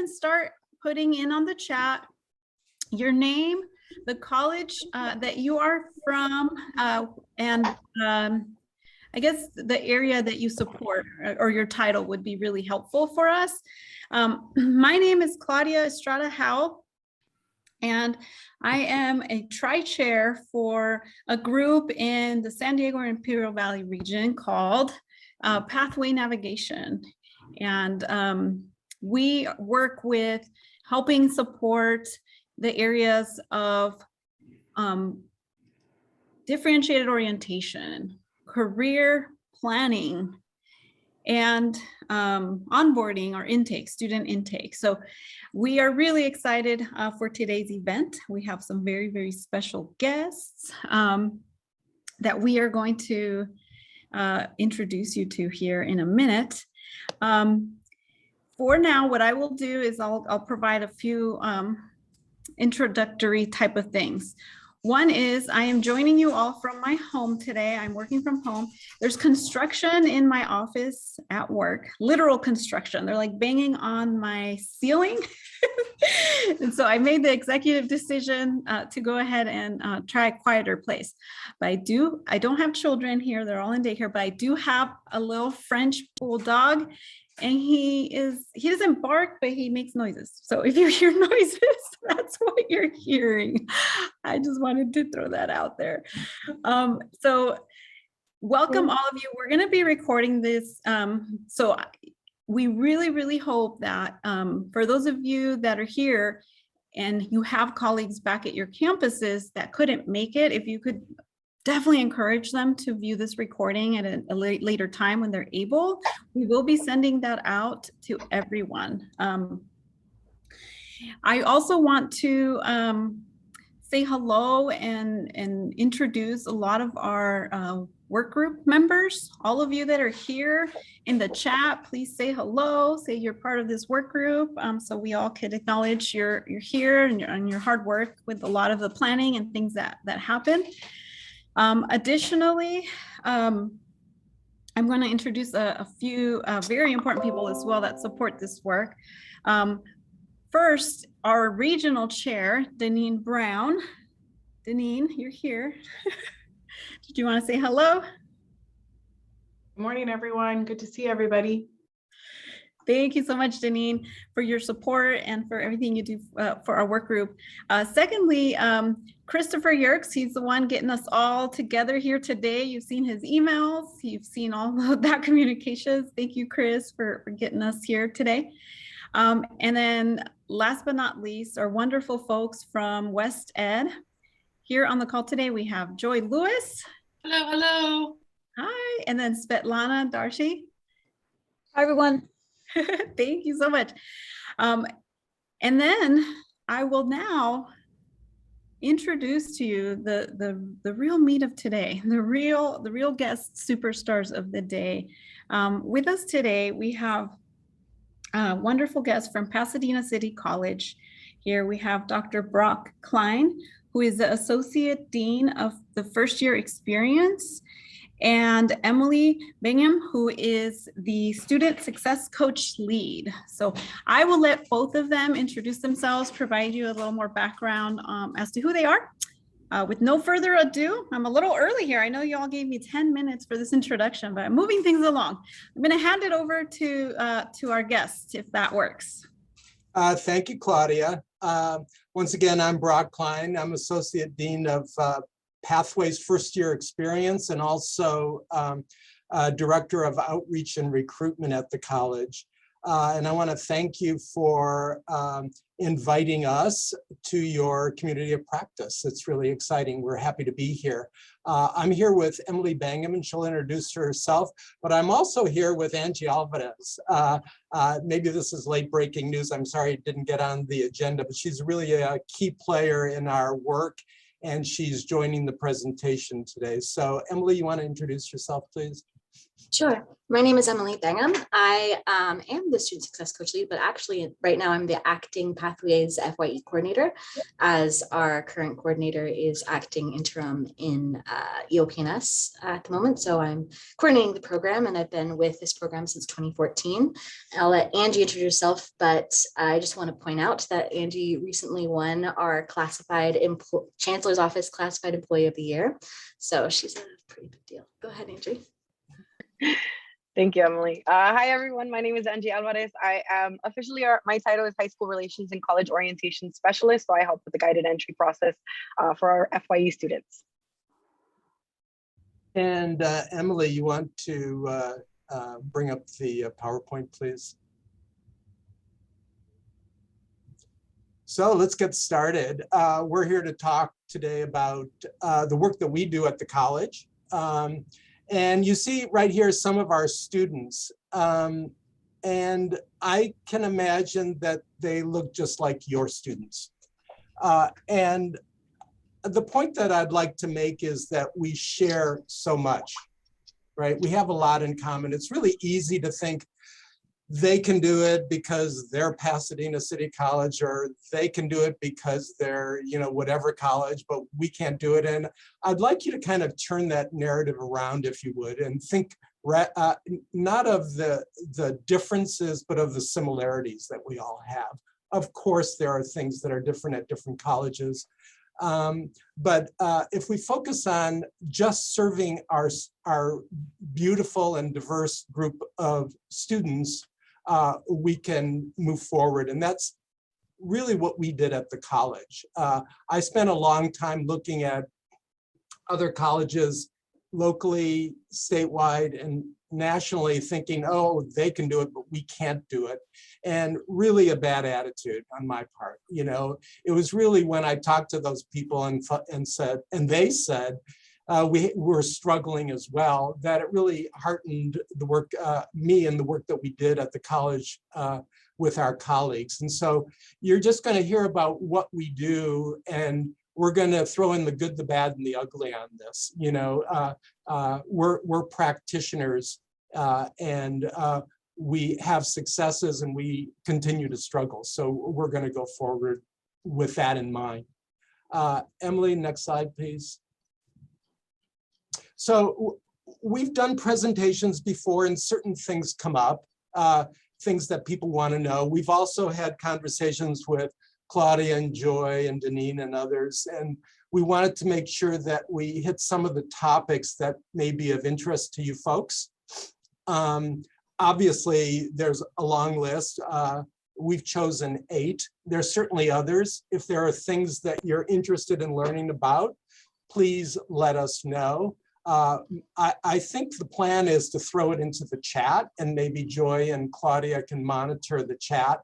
and start putting in on the chat your name, the college that you are from, and I guess the area that you support or your title would be really helpful for us. My name is Claudia Estrada Howell, and I am a tri-chair for a group in the San Diego Imperial Valley region called Pathway Navigation. And we work with helping support the areas of differentiated orientation, career planning, and onboarding or intake, student intake. So we are really excited for today's event. We have some very, very special guests that we are going to introduce you to here in a minute. For now, what I will do is I'll provide a few introductory type of things. One is I am joining you all from my home today. I'm working from home. There's construction in my office at work, literal construction. They're like banging on my ceiling. And so I made the executive decision to go ahead and try a quieter place. But I don't have children here. They're all in daycare, but I do have a little French bulldog. And he doesn't bark, but he makes noises. So if you hear noises, that's what you're hearing. I just wanted to throw that out there. So welcome all of you. We're going to be recording this. So we really, really hope that for those of you that are here and you have colleagues back at your campuses that couldn't make it, if you could definitely encourage them to view this recording at a later time when they're able. We will be sending that out to everyone. I also want to say hello and introduce a lot of our work group members. All of you that are here in the chat, please say hello, say you're part of this work group, so we all could acknowledge you're here and your hard work with a lot of the planning and things that happen. Additionally, I'm going to introduce a few very important people as well that support this work. First, our regional chair, Deneen Brown. Deneen, you're here. Did you want to say hello? Good morning, everyone. Good to see everybody. Thank you so much, Deneen, for your support and for everything you do for our work group. Secondly, Christopher Yerkes, he's the one getting us all together here today. You've seen his emails, you've seen all of that communications. Thank you, Chris, for getting us here today. And then last but not least, our wonderful folks from West Ed. Here on the call today, we have Joy Lewis. Hello, hello. Hi, and then Svetlana Darshi. Hi, everyone. Thank you so much. And then I will now introduce to you the real meat of today, the real guest superstars of the day. With us today, we have a wonderful guest from Pasadena City College. Here we have Dr. Brock Klein, who is the Associate Dean of the First Year Experience, and Emily Bingham, who is the Student Success Coach Lead. So I will let both of them introduce themselves, provide you a little more background as to who they are. With no further ado, I'm a little early here. I know you all gave me 10 minutes for this introduction, but I'm moving things along. I'm going to hand it over to our guests, if that works. Thank you, Claudia. Once again, I'm Brock Klein. I'm Associate Dean of Pathways First Year Experience and also Director of Outreach and Recruitment at the college. And I want to thank you for inviting us to your community of practice. It's really exciting. We're happy to be here. I'm here with Emily Bingham, and she'll introduce herself, but I'm also here with Angie Alvarez. Maybe this is late breaking news. I'm sorry it didn't get on the agenda, but she's really a key player in our work, and she's joining the presentation today. So Emily, you want to introduce yourself, please? Sure. My name is Emily Bangham. I am the Student Success Coach lead, but actually right now I'm the acting Pathways FYE coordinator, as our current coordinator is acting interim in EOPNS at the moment. So I'm coordinating the program, and I've been with this program since 2014. I'll let Angie introduce herself, but I just want to point out that Angie recently won our Chancellor's Office Classified Employee of the Year. So she's a pretty big deal. Go ahead, Angie. Thank you, Emily. Hi, everyone. My name is Angie Alvarez. I am officially, my title is High School Relations and College Orientation Specialist. So I help with the guided entry process for our FYE students. And Emily, you want to bring up the PowerPoint, please? So let's get started. We're here to talk today about the work that we do at the college. And you see right here some of our students. And I can imagine that they look just like your students. And the point that I'd like to make is that we share so much, right? We have a lot in common. It's really easy to think they can do it because they're Pasadena City College, or they can do it because they're, whatever college, but we can't do it. And I'd like you to kind of turn that narrative around, if you would, and think not of the differences, but of the similarities that we all have. Of course, there are things that are different at different colleges. But if we focus on just serving our beautiful and diverse group of students, we can move forward. And that's really what we did at the college. I spent a long time looking at other colleges locally, statewide, and nationally, thinking, oh, they can do it, but we can't do it. And really a bad attitude on my part. It was really when I talked to those people and they said, we were struggling as well, that it really heartened the work, me and the work that we did at the college with our colleagues. And so you're just going to hear about what we do, and we're going to throw in the good, the bad, and the ugly on this. We're practitioners, and we have successes, and we continue to struggle. So we're going to go forward with that in mind. Emily, next slide, please. So we've done presentations before, and certain things come up, things that people want to know. We've also had conversations with Claudia and Joy and Deneen and others, and we wanted to make sure that we hit some of the topics that may be of interest to you folks. Obviously, there's a long list. We've chosen 8. There's certainly others. If there are things that you're interested in learning about, please let us know. I think the plan is to throw it into the chat, and maybe Joy and Claudia can monitor the chat.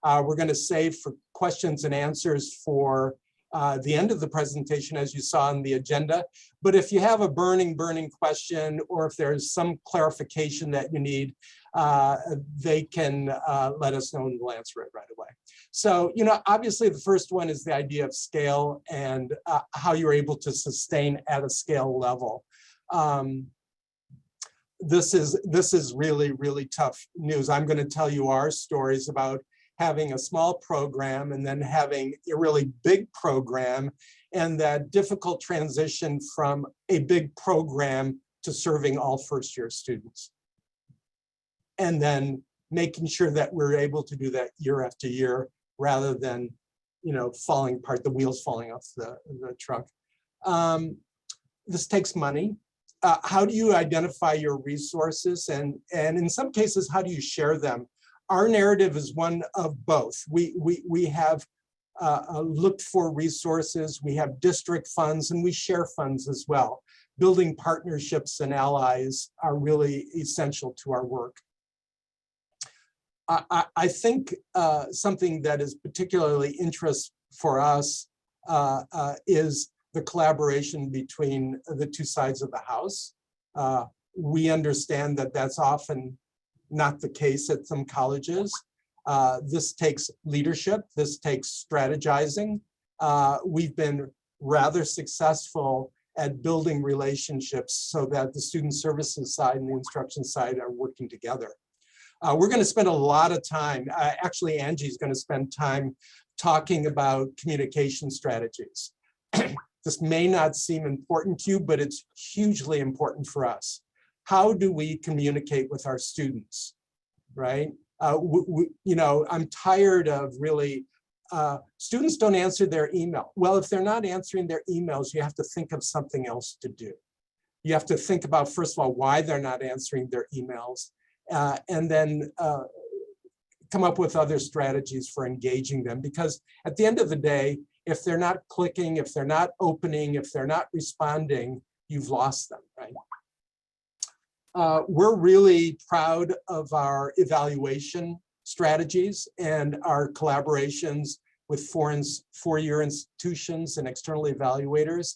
We're going to save for questions and answers for the end of the presentation, as you saw in the agenda. But if you have a burning question, or if there's some clarification that you need, they can let us know, and we'll answer it right away. So, obviously the first one is the idea of scale and how you're able to sustain at a scale level. This is really tough news. I'm going to tell you our stories about having a small program and then having a really big program, and that difficult transition from a big program to serving all first-year students. And then making sure that we're able to do that year after year, rather than, falling apart, the wheels falling off the truck. This takes money. How do you identify your resources? And in some cases, how do you share them? Our narrative is one of both. We have looked for resources, we have district funds, and we share funds as well. Building partnerships and allies are really essential to our work. I think something that is particularly interest for us is the collaboration between the two sides of the house. We understand that that's often not the case at some colleges. This takes leadership, this takes strategizing. We've been rather successful at building relationships so that the student services side and the instruction side are working together. We're going to spend a lot of time, actually Angie's going to spend time talking about communication strategies. This may not seem important to you, but it's hugely important for us. How do we communicate with our students, right? You know, I'm tired of really, students don't answer their email. Well, if they're not answering their emails, you have to think of something else to do. You have to think about, first of all, why they're not answering their emails, and then come up with other strategies for engaging them. Because at the end of the day, if they're not clicking, if they're not opening, if they're not responding, you've lost them, right? We're really proud of our evaluation strategies and our collaborations with four-year institutions and external evaluators,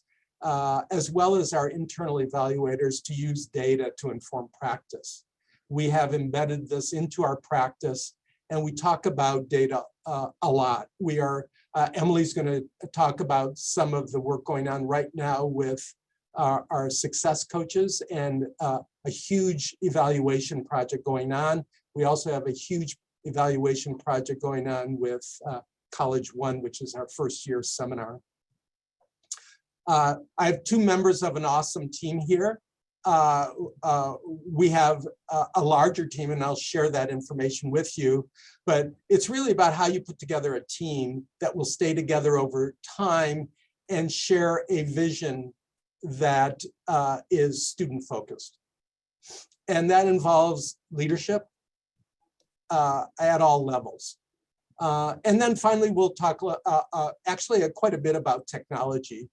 as well as our internal evaluators to use data to inform practice. We have embedded this into our practice, and we talk about data a lot. We are, Emily's going to talk about some of the work going on right now with our success coaches and a huge evaluation project going on. We also have a huge evaluation project going on with College One, which is our first year seminar. I have two members of an awesome team here. We have a larger team, and I'll share that information with you, but it's really about how you put together a team that will stay together over time and share a vision that is student focused. And that involves leadership at all levels. And then finally, we'll talk actually quite a bit about technology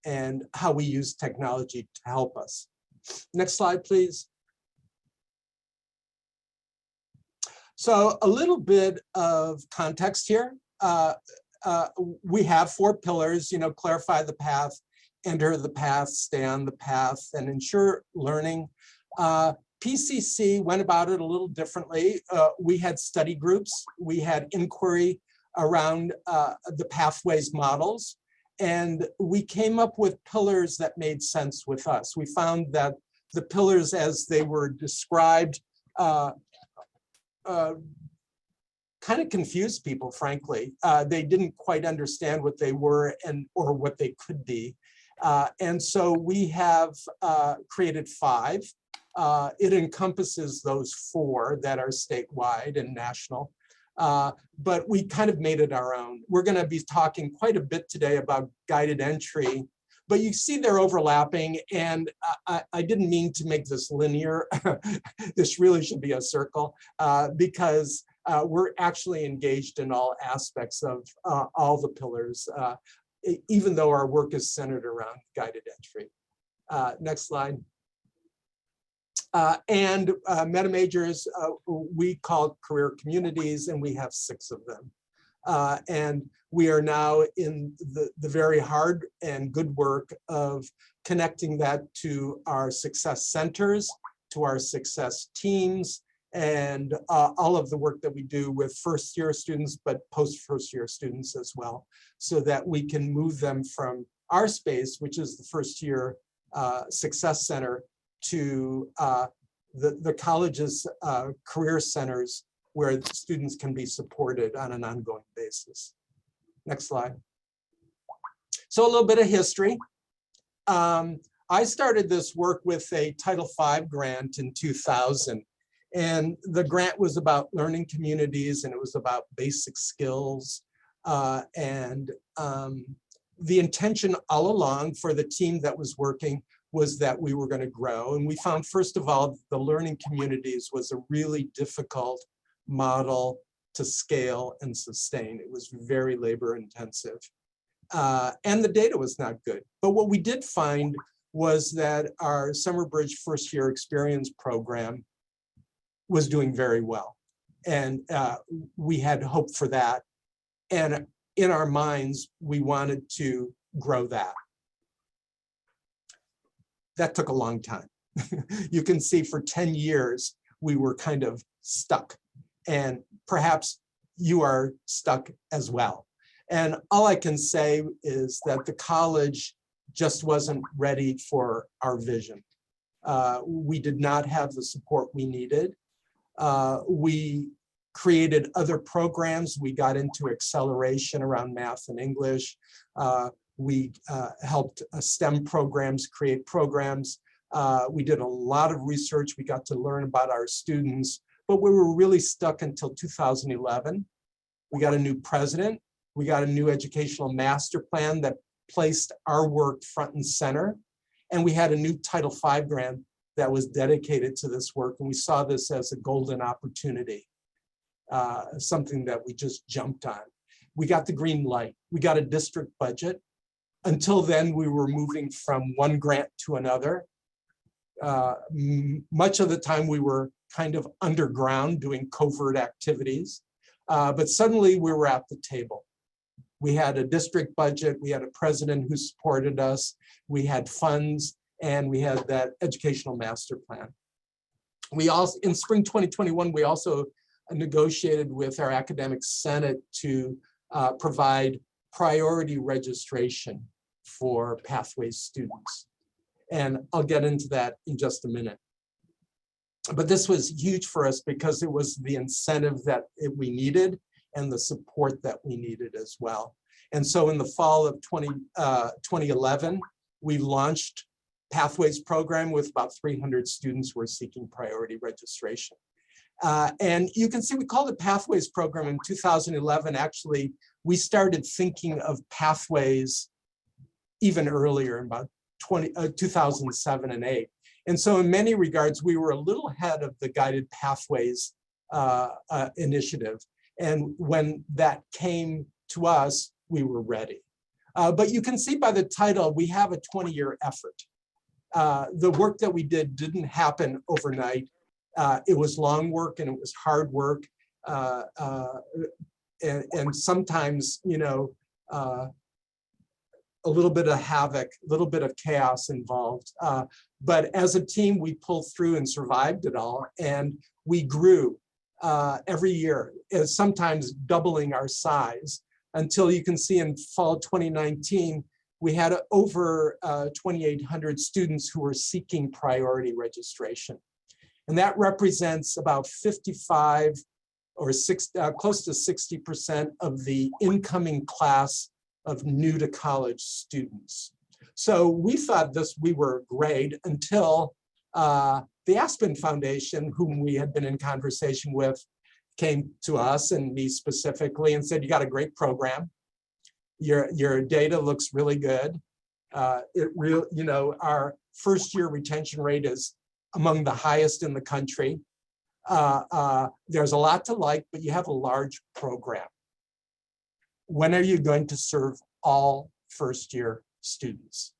and how we use technology to help us. Next slide, please. So a little bit of context here. We have 4 pillars, you know, clarify the path, enter the path, stay on the path, and ensure learning. PCC went about it a little differently. We had study groups. We had inquiry around the pathways models. And we came up with pillars that made sense with us. We found that the pillars as they were described kind of confused people, frankly. They didn't quite understand what they were or what they could be. And so we have created 5. It encompasses those 4 that are statewide and national. But we kind of made it our own. We're going to be talking quite a bit today about guided entry, but you see they're overlapping, and I didn't mean to make this linear. This really should be a circle because we're actually engaged in all aspects of all the pillars, even though our work is centered around guided entry. Next slide. And meta majors, we call career communities, and we have 6 of them. And we are now in the very hard and good work of connecting that to our success centers, to our success teams, and all of the work that we do with first-year students, but post-first-year students as well, so that we can move them from our space, which is the first-year success center, to the college's career centers where the students can be supported on an ongoing basis. Next slide. So a little bit of history. I started this work with a Title V grant in 2000. And the grant was about learning communities, and it was about basic skills. And the intention all along for the team that was working was that we were going to grow. And we found, first of all, the learning communities was a really difficult model to scale and sustain. It was very labor intensive. And the data was not good. But what we did find was that our Summer Bridge first year experience program was doing very well. And we had hope for that. And in our minds, we wanted to grow that. That took a long time. You can see for 10 years, we were kind of stuck. And perhaps you are stuck as well. And all I can say is that the college just wasn't ready for our vision. We did not have the support we needed. We created other programs. We got into acceleration around math and English. We helped STEM programs create programs. We did a lot of research. We got to learn about our students, but we were really stuck until 2011. We got a new president. We got a new educational master plan that placed our work front and center. And we had a new Title V grant that was dedicated to this work. And we saw this as a golden opportunity, something that we just jumped on. We got the green light. We got a district budget. Until then, we were moving from one grant to another. Much of the time we were kind of underground doing covert activities, but suddenly we were at the table. We had a district budget, we had a president who supported us, we had funds, and we had that educational master plan. We also, in spring 2021, we also negotiated with our academic senate to provide priority registration for Pathways students. And I'll get into that in just a minute. But this was huge for us because it was the incentive that we needed and the support that we needed as well. And so in the fall of 2011, we launched Pathways program with about 300 students who were seeking priority registration. And you can see we called it Pathways program in 2011. Actually, we started thinking of Pathways even earlier, in about 2007 and 8. And so in many regards, we were a little ahead of the Guided Pathways initiative. And when that came to us, we were ready. But you can see by the title, we have a 20-year effort. The work that we did didn't happen overnight. It was long work and it was hard work. And sometimes, you know, a little bit of havoc, a little bit of chaos involved. But as a team, we pulled through and survived it all. And we grew every year, sometimes doubling our size, until you can see in fall 2019, we had over 2,800 students who were seeking priority registration. And that represents about 55 or close to 60% of the incoming class of new to college students. So we thought we were great until the Aspen Foundation, whom we had been in conversation with, came to us and me specifically and said, you got a great program. Your data looks really good. You know, our first year retention rate is among the highest in the country. There's a lot to like, but you have a large program. When are you going to serve all first year students?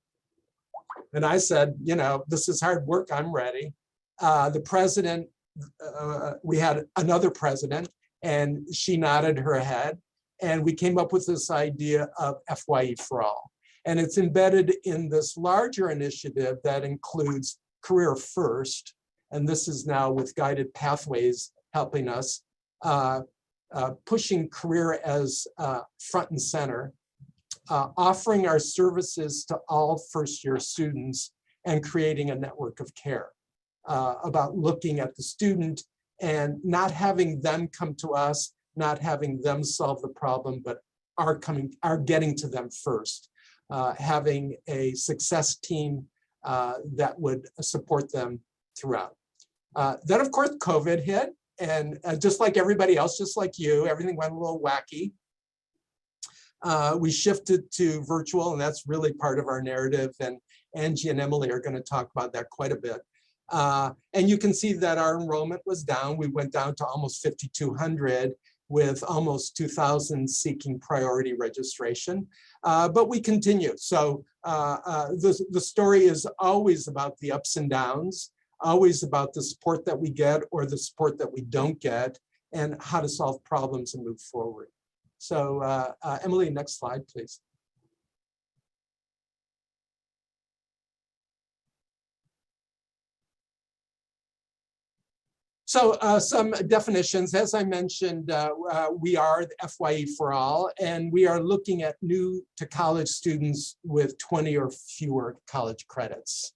And I said, you know, this is hard work, I'm ready. The president, we had another president and she nodded her head and we came up with this idea of FYE for all. And it's embedded in this larger initiative that includes Career First. And this is now with Guided Pathways helping us, pushing career as front and center, offering our services to all first-year students and creating a network of care about looking at the student and not having them come to us, not having them solve the problem, but are getting to them first, having a success team that would support them throughout. Then of course, COVID hit. And just like everybody else, just like you, everything went a little wacky. We shifted to virtual, and that's really part of our narrative. And Angie and Emily are going to talk about that quite a bit. And you can see that our enrollment was down. We went down to almost 5,200 with almost 2,000 seeking priority registration. But we continue. So the story is always about the ups and downs, always about the support that we get or the support that we don't get, and how to solve problems and move forward. So Emily, next slide, please. So some definitions, as I mentioned, we are the FYE for all, and we are looking at new to college students with 20 or fewer college credits.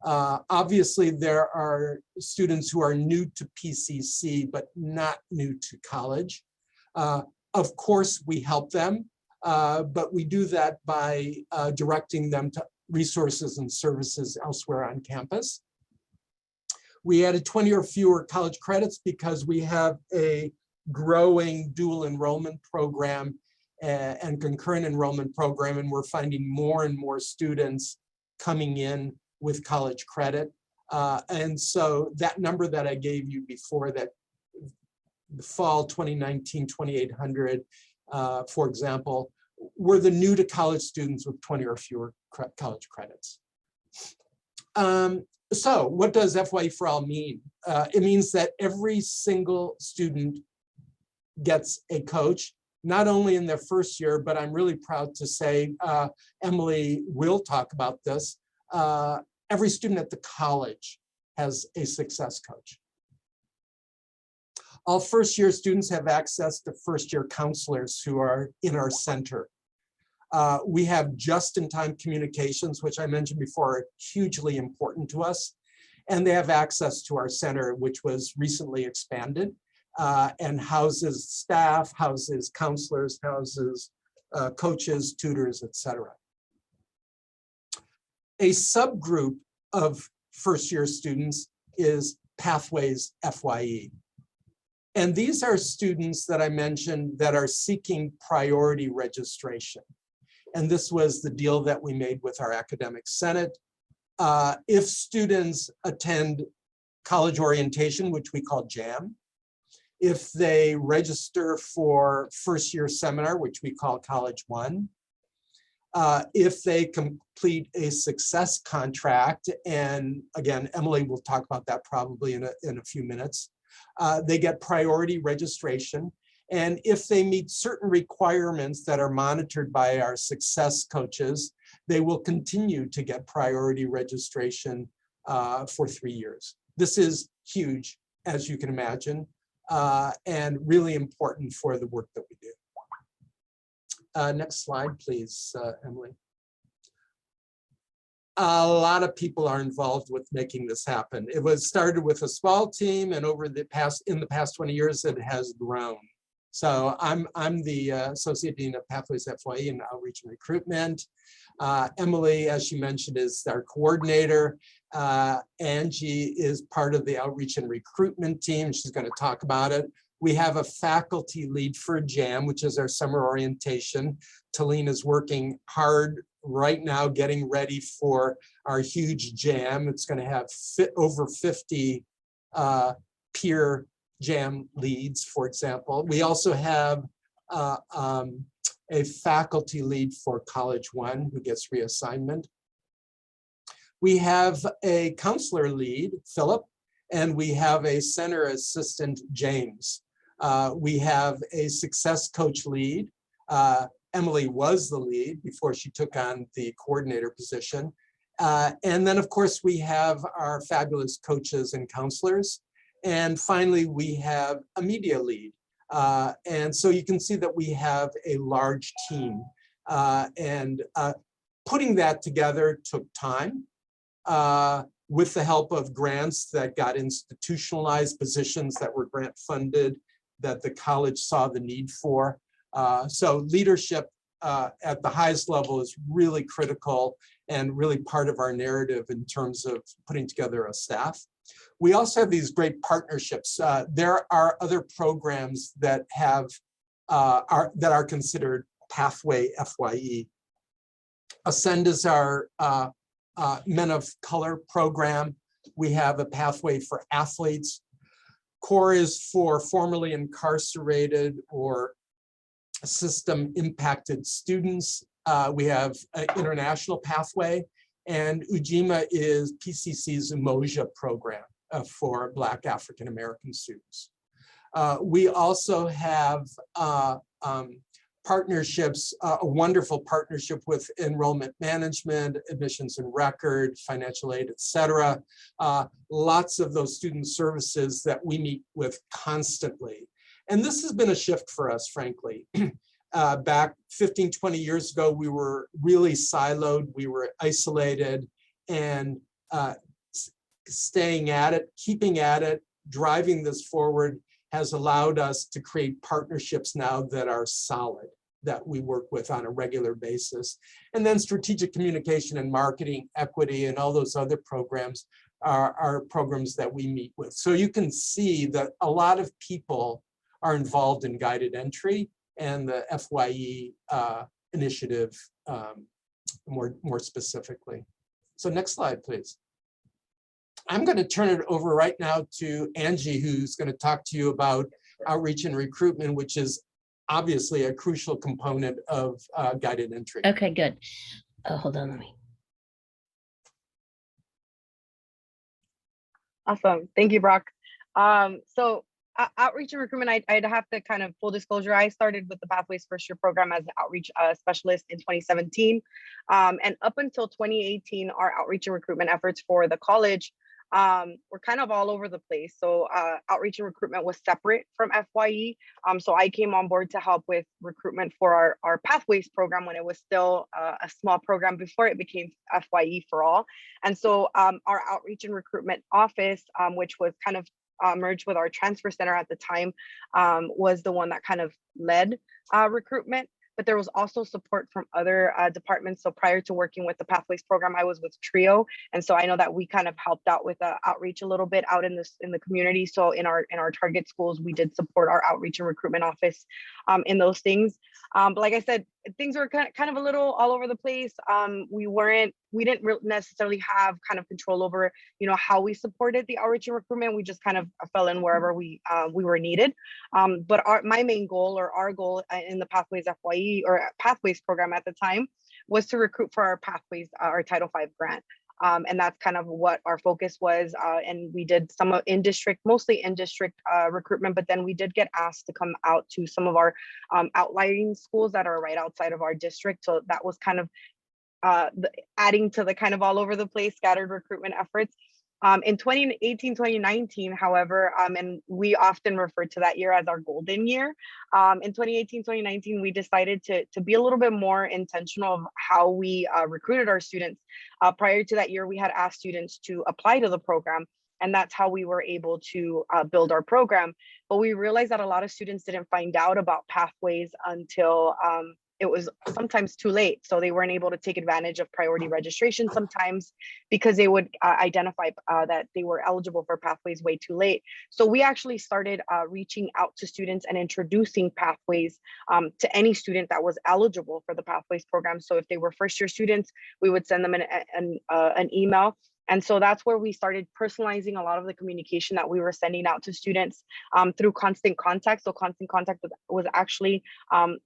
Obviously, there are students who are new to PCC, but not new to college. Of course, we help them, but we do that by directing them to resources and services elsewhere on campus. We added 20 or fewer college credits because we have a growing dual enrollment program and concurrent enrollment program, and we're finding more and more students coming in with college credit. And so that number that I gave you before, that the fall 2019, 2,800, for example, were the new to college students with 20 or fewer college credits. So what does FYE for all mean? It means that every single student gets a coach, not only in their first year, but I'm really proud to say, Emily will talk about this, every student at the college has a success coach. All first year students have access to first year counselors who are in our center. We have just-in-time communications, which I mentioned before, are hugely important to us. And they have access to our center, which was recently expanded and houses staff, houses counselors, houses coaches, tutors, etc. A subgroup of first-year students is Pathways FYE. And these are students that I mentioned that are seeking priority registration. And this was the deal that we made with our academic senate. If students attend college orientation, which we call JAM, if they register for first year seminar, which we call College One, if they complete a success contract, and again, Emily will talk about that probably in a few minutes, they get priority registration. And if they meet certain requirements that are monitored by our success coaches, they will continue to get priority registration for 3 years. This is huge, as you can imagine, and really important for the work that we do. Next slide, please, Emily. A lot of people are involved with making this happen. It was started with a small team, and in the past 20 years, it has grown. So I'm the Associate Dean of Pathways FYE and Outreach and Recruitment. Emily, as she mentioned, is our coordinator. Angie is part of the Outreach and Recruitment team. She's going to talk about it. We have a faculty lead for JAM, which is our summer orientation. Talene is working hard right now getting ready for our huge JAM. It's going to have over 50 peer JAM leads, for example. We also have a faculty lead for College One who gets reassignment. We have a counselor lead, Philip, and we have a center assistant, James. We have a success coach lead. Emily was the lead before she took on the coordinator position. And then, of course, we have our fabulous coaches and counselors. And finally, we have a media lead. And so you can see that we have a large team. And putting that together took time. With the help of grants that got institutionalized, positions that were grant funded, that the college saw the need for. So leadership at the highest level is really critical and really part of our narrative in terms of putting together a staff. We also have these great partnerships. There are other programs that are considered Pathway FYE. Ascend is our Men of Color program. We have a Pathway for Athletes. CORE is for formerly incarcerated or system impacted students. We have an international pathway, and UJIMA is PCC's Umoja program for Black African American students. We also have partnerships, a wonderful partnership with enrollment management, admissions and record, financial aid, et cetera. Lots of those student services that we meet with constantly. And this has been a shift for us, frankly. Back 15, 20 years ago, we were really siloed, we were isolated, and staying at it, keeping at it, driving this forward has allowed us to create partnerships now that are solid, that we work with on a regular basis. And then strategic communication and marketing, equity, and all those other programs are programs that we meet with. So you can see that a lot of people are involved in guided entry and the FYE initiative more specifically. So next slide, please. I'm going to turn it over right now to Angie, who's going to talk to you about outreach and recruitment, which is obviously a crucial component of guided entry. Okay, good. Hold on, let me. Awesome. Thank you, Brock. So outreach and recruitment, I'd have to kind of full disclosure, I started with the Pathways First Year program as an outreach specialist in 2017. And up until 2018, our outreach and recruitment efforts for the college were kind of all over the place. So outreach and recruitment was separate from FYE. So I came on board to help with recruitment for our Pathways program when it was still a small program before it became FYE for all. And so our outreach and recruitment office, which was kind of merged with our transfer center at the time, was the one that kind of led recruitment. But there was also support from other departments. So prior to working with the Pathways program, I was with TRIO, and so I know that we kind of helped out with outreach a little bit out in the community. So in our target schools, we did support our outreach and recruitment office in those things. But like I said, things were kind of a little all over the place. We didn't necessarily have kind of control over, how we supported the outreach and recruitment. We just kind of fell in wherever we were needed. But my main goal, or our goal in the Pathways FYE or Pathways program at the time, was to recruit for our Pathways, our Title V grant. And that's kind of what our focus was. And we did some mostly in district recruitment, but then we did get asked to come out to some of our outlying schools that are right outside of our district. So that was kind of adding to the kind of all over the place scattered recruitment efforts. In 2018, 2019, however, and we often refer to that year as our golden year. In 2018, 2019, we decided to be a little bit more intentional of how we recruited our students. Prior to that year, we had asked students to apply to the program, and that's how we were able to build our program. But we realized that a lot of students didn't find out about Pathways until it was sometimes too late. So they weren't able to take advantage of priority registration sometimes because they would identify that they were eligible for Pathways way too late. So we actually started reaching out to students and introducing Pathways to any student that was eligible for the Pathways program. So if they were first year students, we would send them an email. And so that's where we started personalizing a lot of the communication that we were sending out to students through Constant Contact. So Constant Contact was actually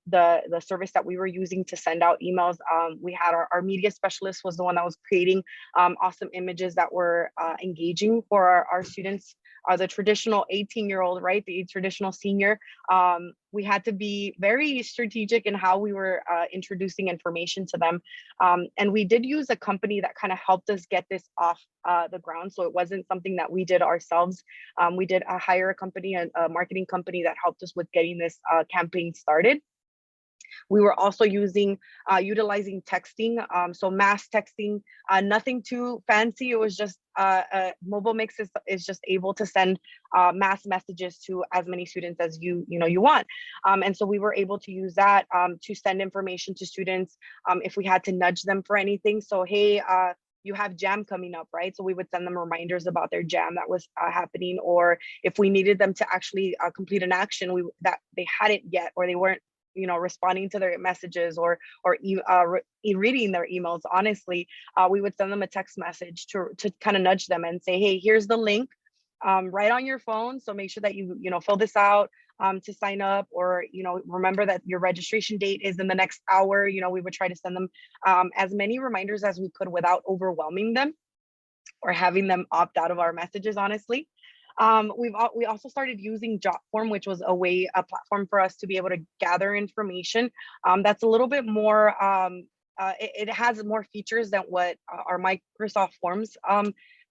the service that we were using to send out emails. We had our media specialist was the one that was creating awesome images that were engaging for our students. The traditional 18-year-old, right? The traditional senior. We had to be very strategic in how we were introducing information to them. And we did use a company that kind of helped us get this off the ground. So it wasn't something that we did ourselves. We did hire a company, a marketing company that helped us with getting this campaign started. We were also utilizing texting, so mass texting, nothing too fancy. It was just Mobile Mix is just able to send mass messages to as many students as you want. And so we were able to use that to send information to students if we had to nudge them for anything. So, hey, you have jam coming up, right? So we would send them reminders about their jam that was happening, or if we needed them to actually complete an action that they hadn't yet, or they weren't responding to their messages or reading their emails, honestly, we would send them a text message to kind of nudge them and say, hey, here's the link right on your phone. So make sure that you fill this out to sign up, or remember that your registration date is in the next hour. We would try to send them as many reminders as we could without overwhelming them or having them opt out of our messages, honestly. We also started using Jotform, which was a platform for us to be able to gather information. That's a little bit more, it has more features than what our Microsoft Forms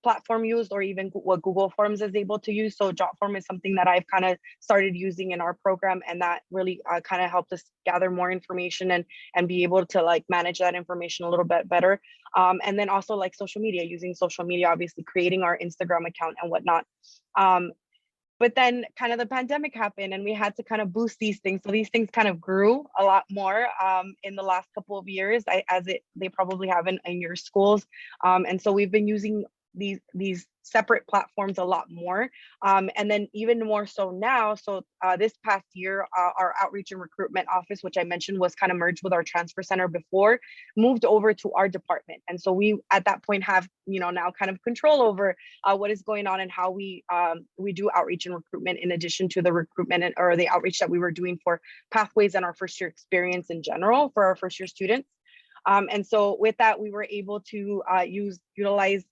platform used, or even what Google Forms is able to use. So Jotform is something that I've kind of started using in our program, and that really kind of helped us gather more information and be able to like manage that information a little bit better. And then also like social media, using social media, obviously creating our Instagram account and whatnot. But then kind of the pandemic happened and we had to kind of boost these things. So these things kind of grew a lot more in the last couple of years, they probably have in your schools. And so we've been using these separate platforms a lot more. And then even more so now. So this past year, our outreach and recruitment office, which I mentioned was kind of merged with our transfer center before, moved over to our department. And so we at that point have, now kind of control over what is going on and how we do outreach and recruitment, in addition to the recruitment or the outreach that we were doing for Pathways and our first year experience in general for our first year students. And so with that, we were able to utilize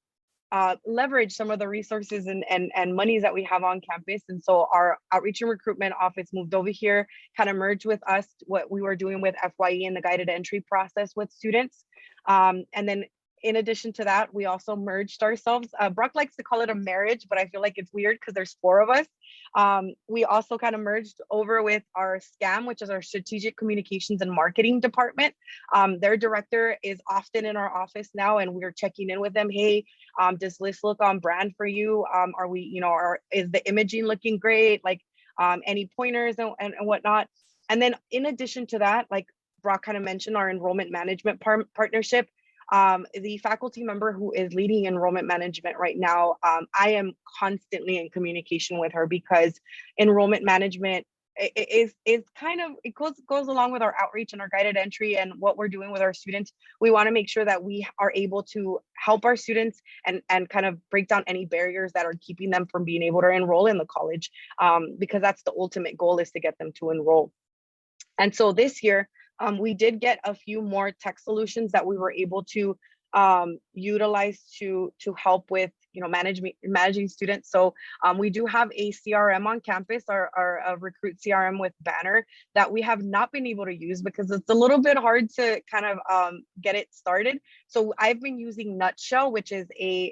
leverage some of the resources and monies that we have on campus. And so our outreach and recruitment office moved over here, kind of merged with us, what we were doing with FYE and the guided entry process with students. And then in addition to that, we also merged ourselves. Brock likes to call it a marriage, but I feel like it's weird because there's 4 of us. We also kind of merged over with our SCAM, which is our strategic communications and marketing department. Their director is often in our office now, and we're checking in with them. Hey, does this look on brand for you? Are we, is the imaging looking great? Like any pointers and whatnot. And then in addition to that, like Brock kind of mentioned, our enrollment management partnership. The faculty member who is leading enrollment management right now, I am constantly in communication with her, because enrollment management is kind of, it goes along with our outreach and our guided entry and what we're doing with our students. We want to make sure that we are able to help our students and kind of break down any barriers that are keeping them from being able to enroll in the college, because that's the ultimate goal, is to get them to enroll. And so this year, we did get a few more tech solutions that we were able to utilize to help with managing students. So we do have a CRM on campus, our recruit CRM with Banner, that we have not been able to use because it's a little bit hard to kind of get it started. So I've been using Nutshell, which is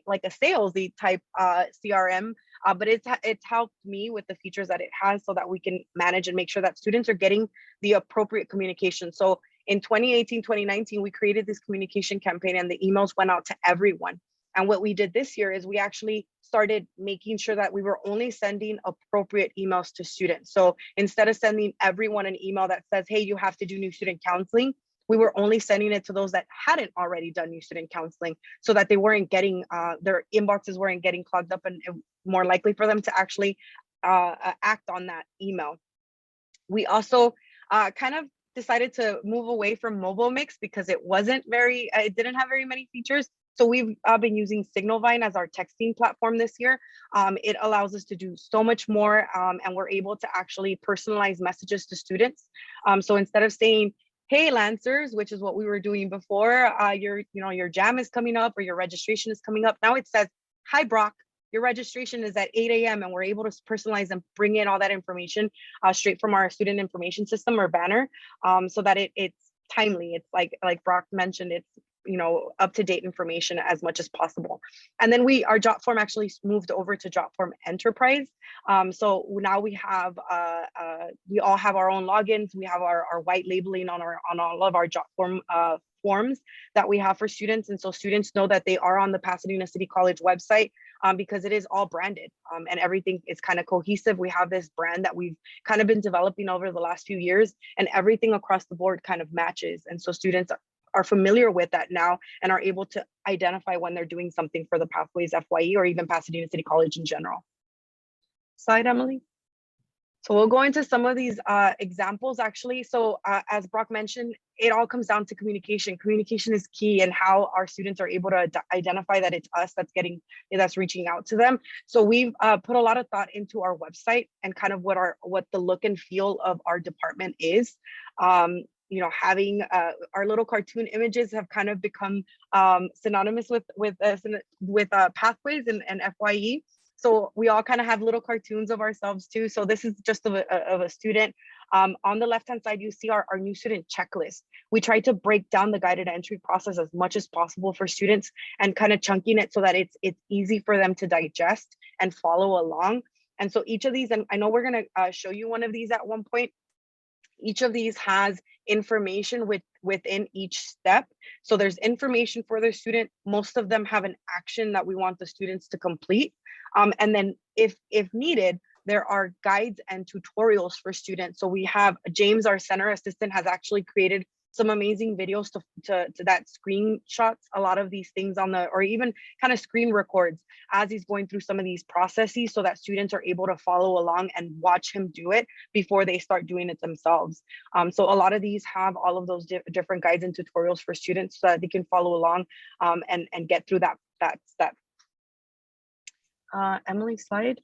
like a salesy type CRM. But it's helped me with the features that it has, so that we can manage and make sure that students are getting the appropriate communication. So in 2018, 2019, we created this communication campaign and the emails went out to everyone. And what we did this year is we actually started making sure that we were only sending appropriate emails to students. So instead of sending everyone an email that says, hey, you have to do new student counseling, we were only sending it to those that hadn't already done new student counseling, so that they weren't getting, their inboxes weren't getting clogged up, and more likely for them to actually act on that email. We also kind of decided to move away from mobile mix because it didn't have very many features. So we've been using Signalvine as our texting platform this year. It allows us to do so much more, and we're able to actually personalize messages to students. So instead of saying, hey, Lancers, which is what we were doing before, your jam is coming up or your registration is coming up. Now it says, hi, Brock, your registration is at 8 a.m. and we're able to personalize and bring in all that information straight from our student information system or Banner, so that it's timely. It's like Brock mentioned, it's up-to-date information as much as possible. And then our Jotform actually moved over to Jotform Enterprise. So now we have we all have our own logins. We have our white labeling on all of our Jotform forms that we have for students, and so students know that they are on the Pasadena City College website, because it is all branded, and everything is kind of cohesive. We have this brand that we've kind of been developing over the last few years, and everything across the board kind of matches, and so students are familiar with that now and are able to identify when they're doing something for the Pathways FYE or even Pasadena City College in general. Slide, Emily. So we'll go into some of these examples actually. So as Brock mentioned, it all comes down to communication. Communication is key, and how our students are able to identify that it's us that's reaching out to them. So we've put a lot of thought into our website and kind of what the look and feel of our department is. Having our little cartoon images have kind of become synonymous with Pathways and FYE. So we all kind of have little cartoons of ourselves too. So this is just of a student. On the left-hand side, you see our new student checklist. We try to break down the guided entry process as much as possible for students and kind of chunking it so that it's easy for them to digest and follow along. And so each of these, and I know we're going to show you one of these at one point, each of these has information within each step. So there's information for the student. Most of them have an action that we want the students to complete. And then if needed, there are guides and tutorials for students. So we have James, our center assistant, has actually created some amazing videos to that screenshots a lot of these things on the, or even kind of screen records as he's going through some of these processes so that students are able to follow along and watch him do it before they start doing it themselves. So a lot of these have all of those different guides and tutorials for students so that they can follow along and get through that step. Emily, slide.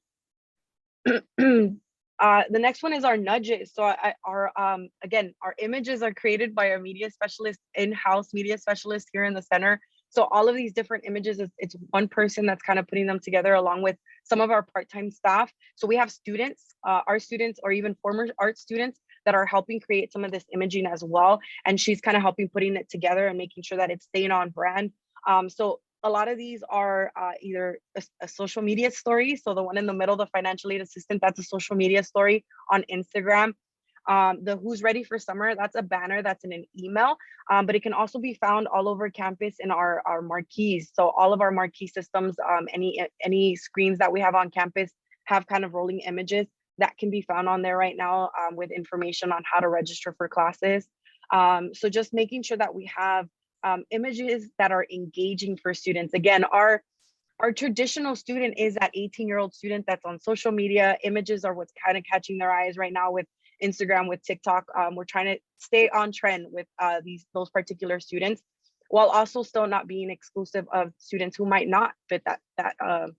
The next one is our nudges. So again, our images are created by our media specialist, in-house media specialist here in the center. So all of these different images, it's one person that's kind of putting them together along with some of our part-time staff. So we have students, our students, or even former art students that are helping create some of this imaging as well. And she's kind of helping putting it together and making sure that it's staying on brand. So a lot of these are either a social media story. So the one in the middle, the financial aid assistant, that's a social media story on Instagram. The Who's Ready for Summer, that's a banner that's in an email, but it can also be found all over campus in our marquees. So all of our marquee systems, any screens that we have on campus have kind of rolling images that can be found on there right now with information on how to register for classes. So just making sure that we have images that are engaging for students. Again, our traditional student is that 18-year-old student that's on social media. Images are what's kind of catching their eyes right now with Instagram, with TikTok. We're trying to stay on trend with those particular students, while also still not being exclusive of students who might not fit that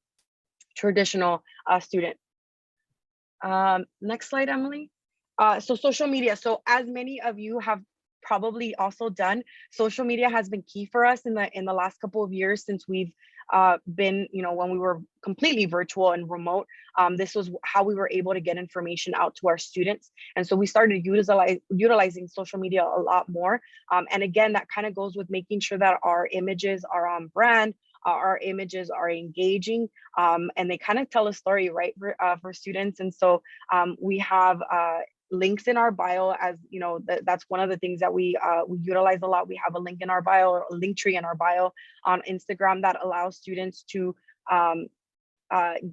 traditional student. Next slide, Emily. So social media. So as many of you have probably also done, social media has been key for us in the last couple of years since we've been, when we were completely virtual and remote. This was how we were able to get information out to our students. And so we started utilizing social media a lot more. And again, that kind of goes with making sure that our images are on brand, our images are engaging, and they kind of tell a story, right, for students. And so we have links in our bio, as you know, that's one of the things that we utilize a lot. We have a link in our bio, or a link tree in our bio on Instagram that allows students to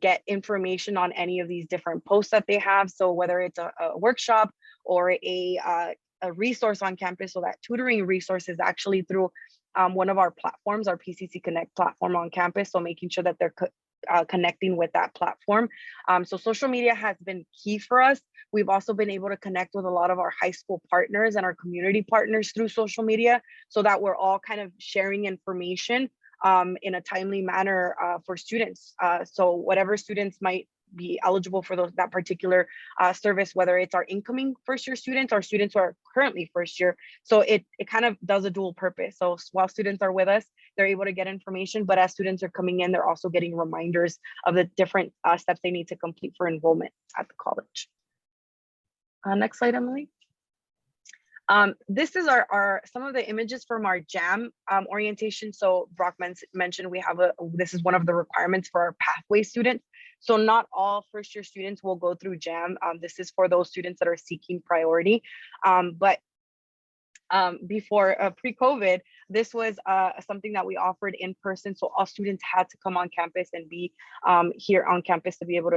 get information on any of these different posts that they have. So whether it's a workshop or a resource on campus, so that tutoring resource is actually through one of our platforms, our PCC Connect platform on campus. So making sure that they're connecting with that platform. So social media has been key for us. We've also been able to connect with a lot of our high school partners and our community partners through social media, so that we're all kind of sharing information in a timely manner for students. So whatever students might be eligible for that particular service, whether it's our incoming first year students or students who are currently first year. So it kind of does a dual purpose. So while students are with us, they're able to get information, but as students are coming in, they're also getting reminders of the different steps they need to complete for enrollment at the college. Next slide, Emily. This is some of the images from our JAM orientation. So Brock mentioned we have this is one of the requirements for our pathway students. So not all first year students will go through JAM. This is for those students that are seeking priority. But before pre-COVID, this was something that we offered in person. So all students had to come on campus and be here on campus to be able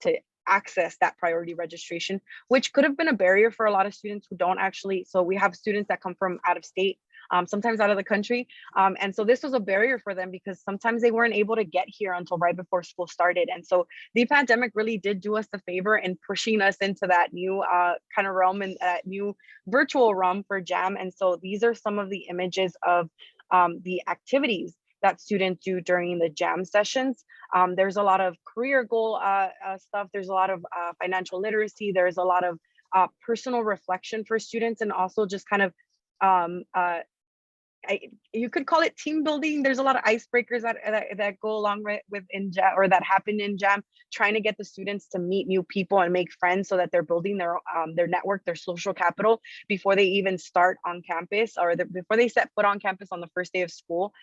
to access that priority registration, which could have been a barrier for a lot of students who don't actually. So we have students that come from out of state, sometimes out of the country. And so this was a barrier for them because sometimes they weren't able to get here until right before school started. And so the pandemic really did do us a favor in pushing us into that new kind of realm and that new virtual realm for JAM. And so these are some of the images of the activities that students do during the JAM sessions. There's a lot of career goal stuff. There's a lot of financial literacy. There's a lot of personal reflection for students, and also just kind of you could call it team building. There's a lot of icebreakers that go along with in jam, or that happen in jam, trying to get the students to meet new people and make friends so that they're building their network, their social capital before they even start on campus, or before they set foot on campus on the first day of school.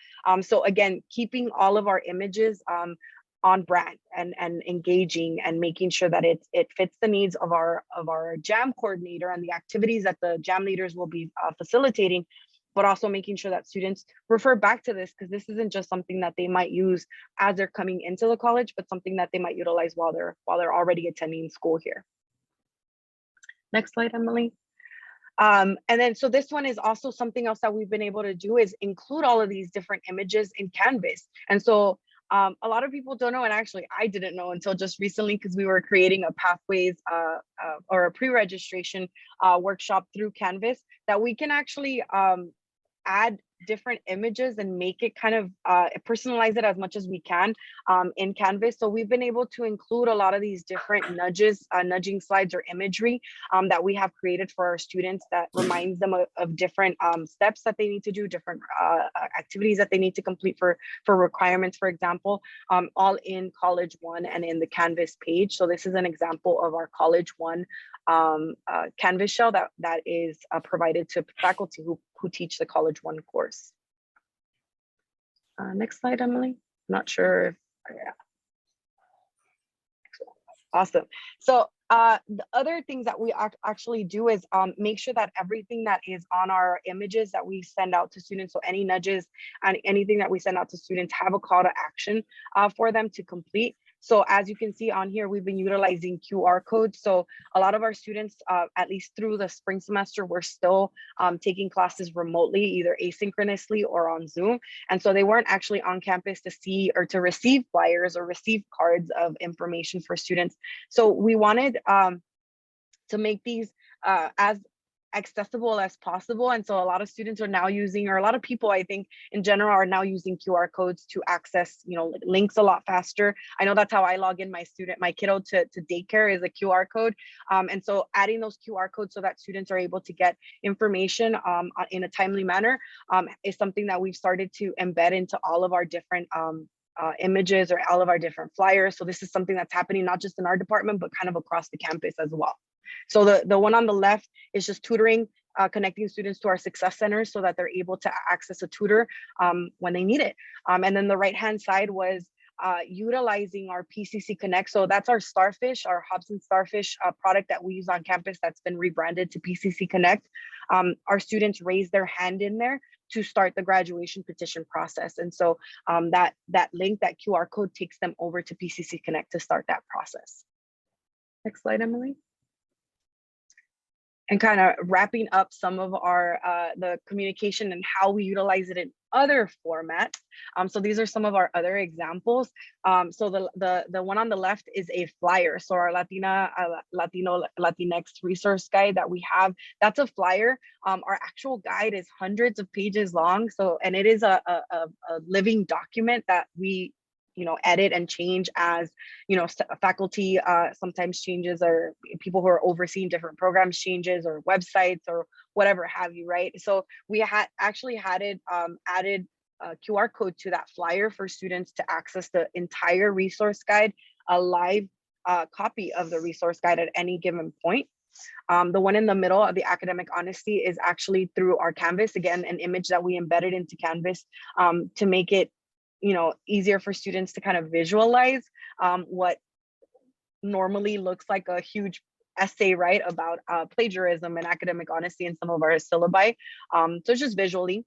So again, keeping all of our images on brand and engaging, and making sure that it fits the needs of our jam coordinator and the activities that the jam leaders will be facilitating, but also making sure that students refer back to this, because this isn't just something that they might use as they're coming into the college, but something that they might utilize while they're already attending school here. Next slide, Emily. And then, so this one is also something else that we've been able to do, is include all of these different images in Canvas. And so a lot of people don't know, and actually I didn't know until just recently, because we were creating a pathways or a pre-registration workshop through Canvas, that we can actually add different images and make it kind of personalize it as much as we can in Canvas. So we've been able to include a lot of these different nudging slides or imagery that we have created for our students, that reminds them of different steps that they need to do, different activities that they need to complete for requirements, for example, all in College One and in the Canvas page. So this is an example of our College One Canvas shell that is provided to faculty who teach the College One course. Next slide, Emily. Not sure if, yeah. Awesome. So the other things that we actually do is make sure that everything that is on our images that we send out to students, so any nudges and anything that we send out to students, have a call to action for them to complete. So as you can see on here, we've been utilizing QR codes. So a lot of our students, at least through the spring semester, we're still taking classes remotely, either asynchronously or on Zoom. And so they weren't actually on campus to see or to receive flyers or receive cards of information for students. So we wanted to make these as accessible as possible. And so a lot of students are now using, or a lot of people, I think in general, are now using QR codes to access, links a lot faster. I know that's how I log in my kiddo to daycare, is a QR code. And so adding those QR codes so that students are able to get information in a timely manner is something that we've started to embed into all of our different images or all of our different flyers. So this is something that's happening not just in our department, but kind of across the campus as well. So the one on the left is just tutoring, connecting students to our success centers so that they're able to access a tutor when they need it. And then the right-hand side was utilizing our PCC Connect. So that's our Starfish, our Hobson Starfish product that we use on campus that's been rebranded to PCC Connect. Our students raise their hand in there to start the graduation petition process. And so that link, that QR code, takes them over to PCC Connect to start that process. Next slide, Emily. And kind of wrapping up some of our the communication and how we utilize it in other formats. So these are some of our other examples. So the one on the left is a flyer. So our Latinx resource guide that we have, that's a flyer. Our actual guide is hundreds of pages long. So, and it is a living document that we edit and change as, faculty sometimes changes, or people who are overseeing different programs changes, or websites, or whatever have you, right? So we had actually added a QR code to that flyer for students to access the entire resource guide, a live copy of the resource guide at any given point. The one in the middle of the academic honesty is actually through our Canvas, again, an image that we embedded into Canvas to make it easier for students to kind of visualize what normally looks like a huge essay, right, about plagiarism and academic honesty in some of our syllabi. So it's just visually.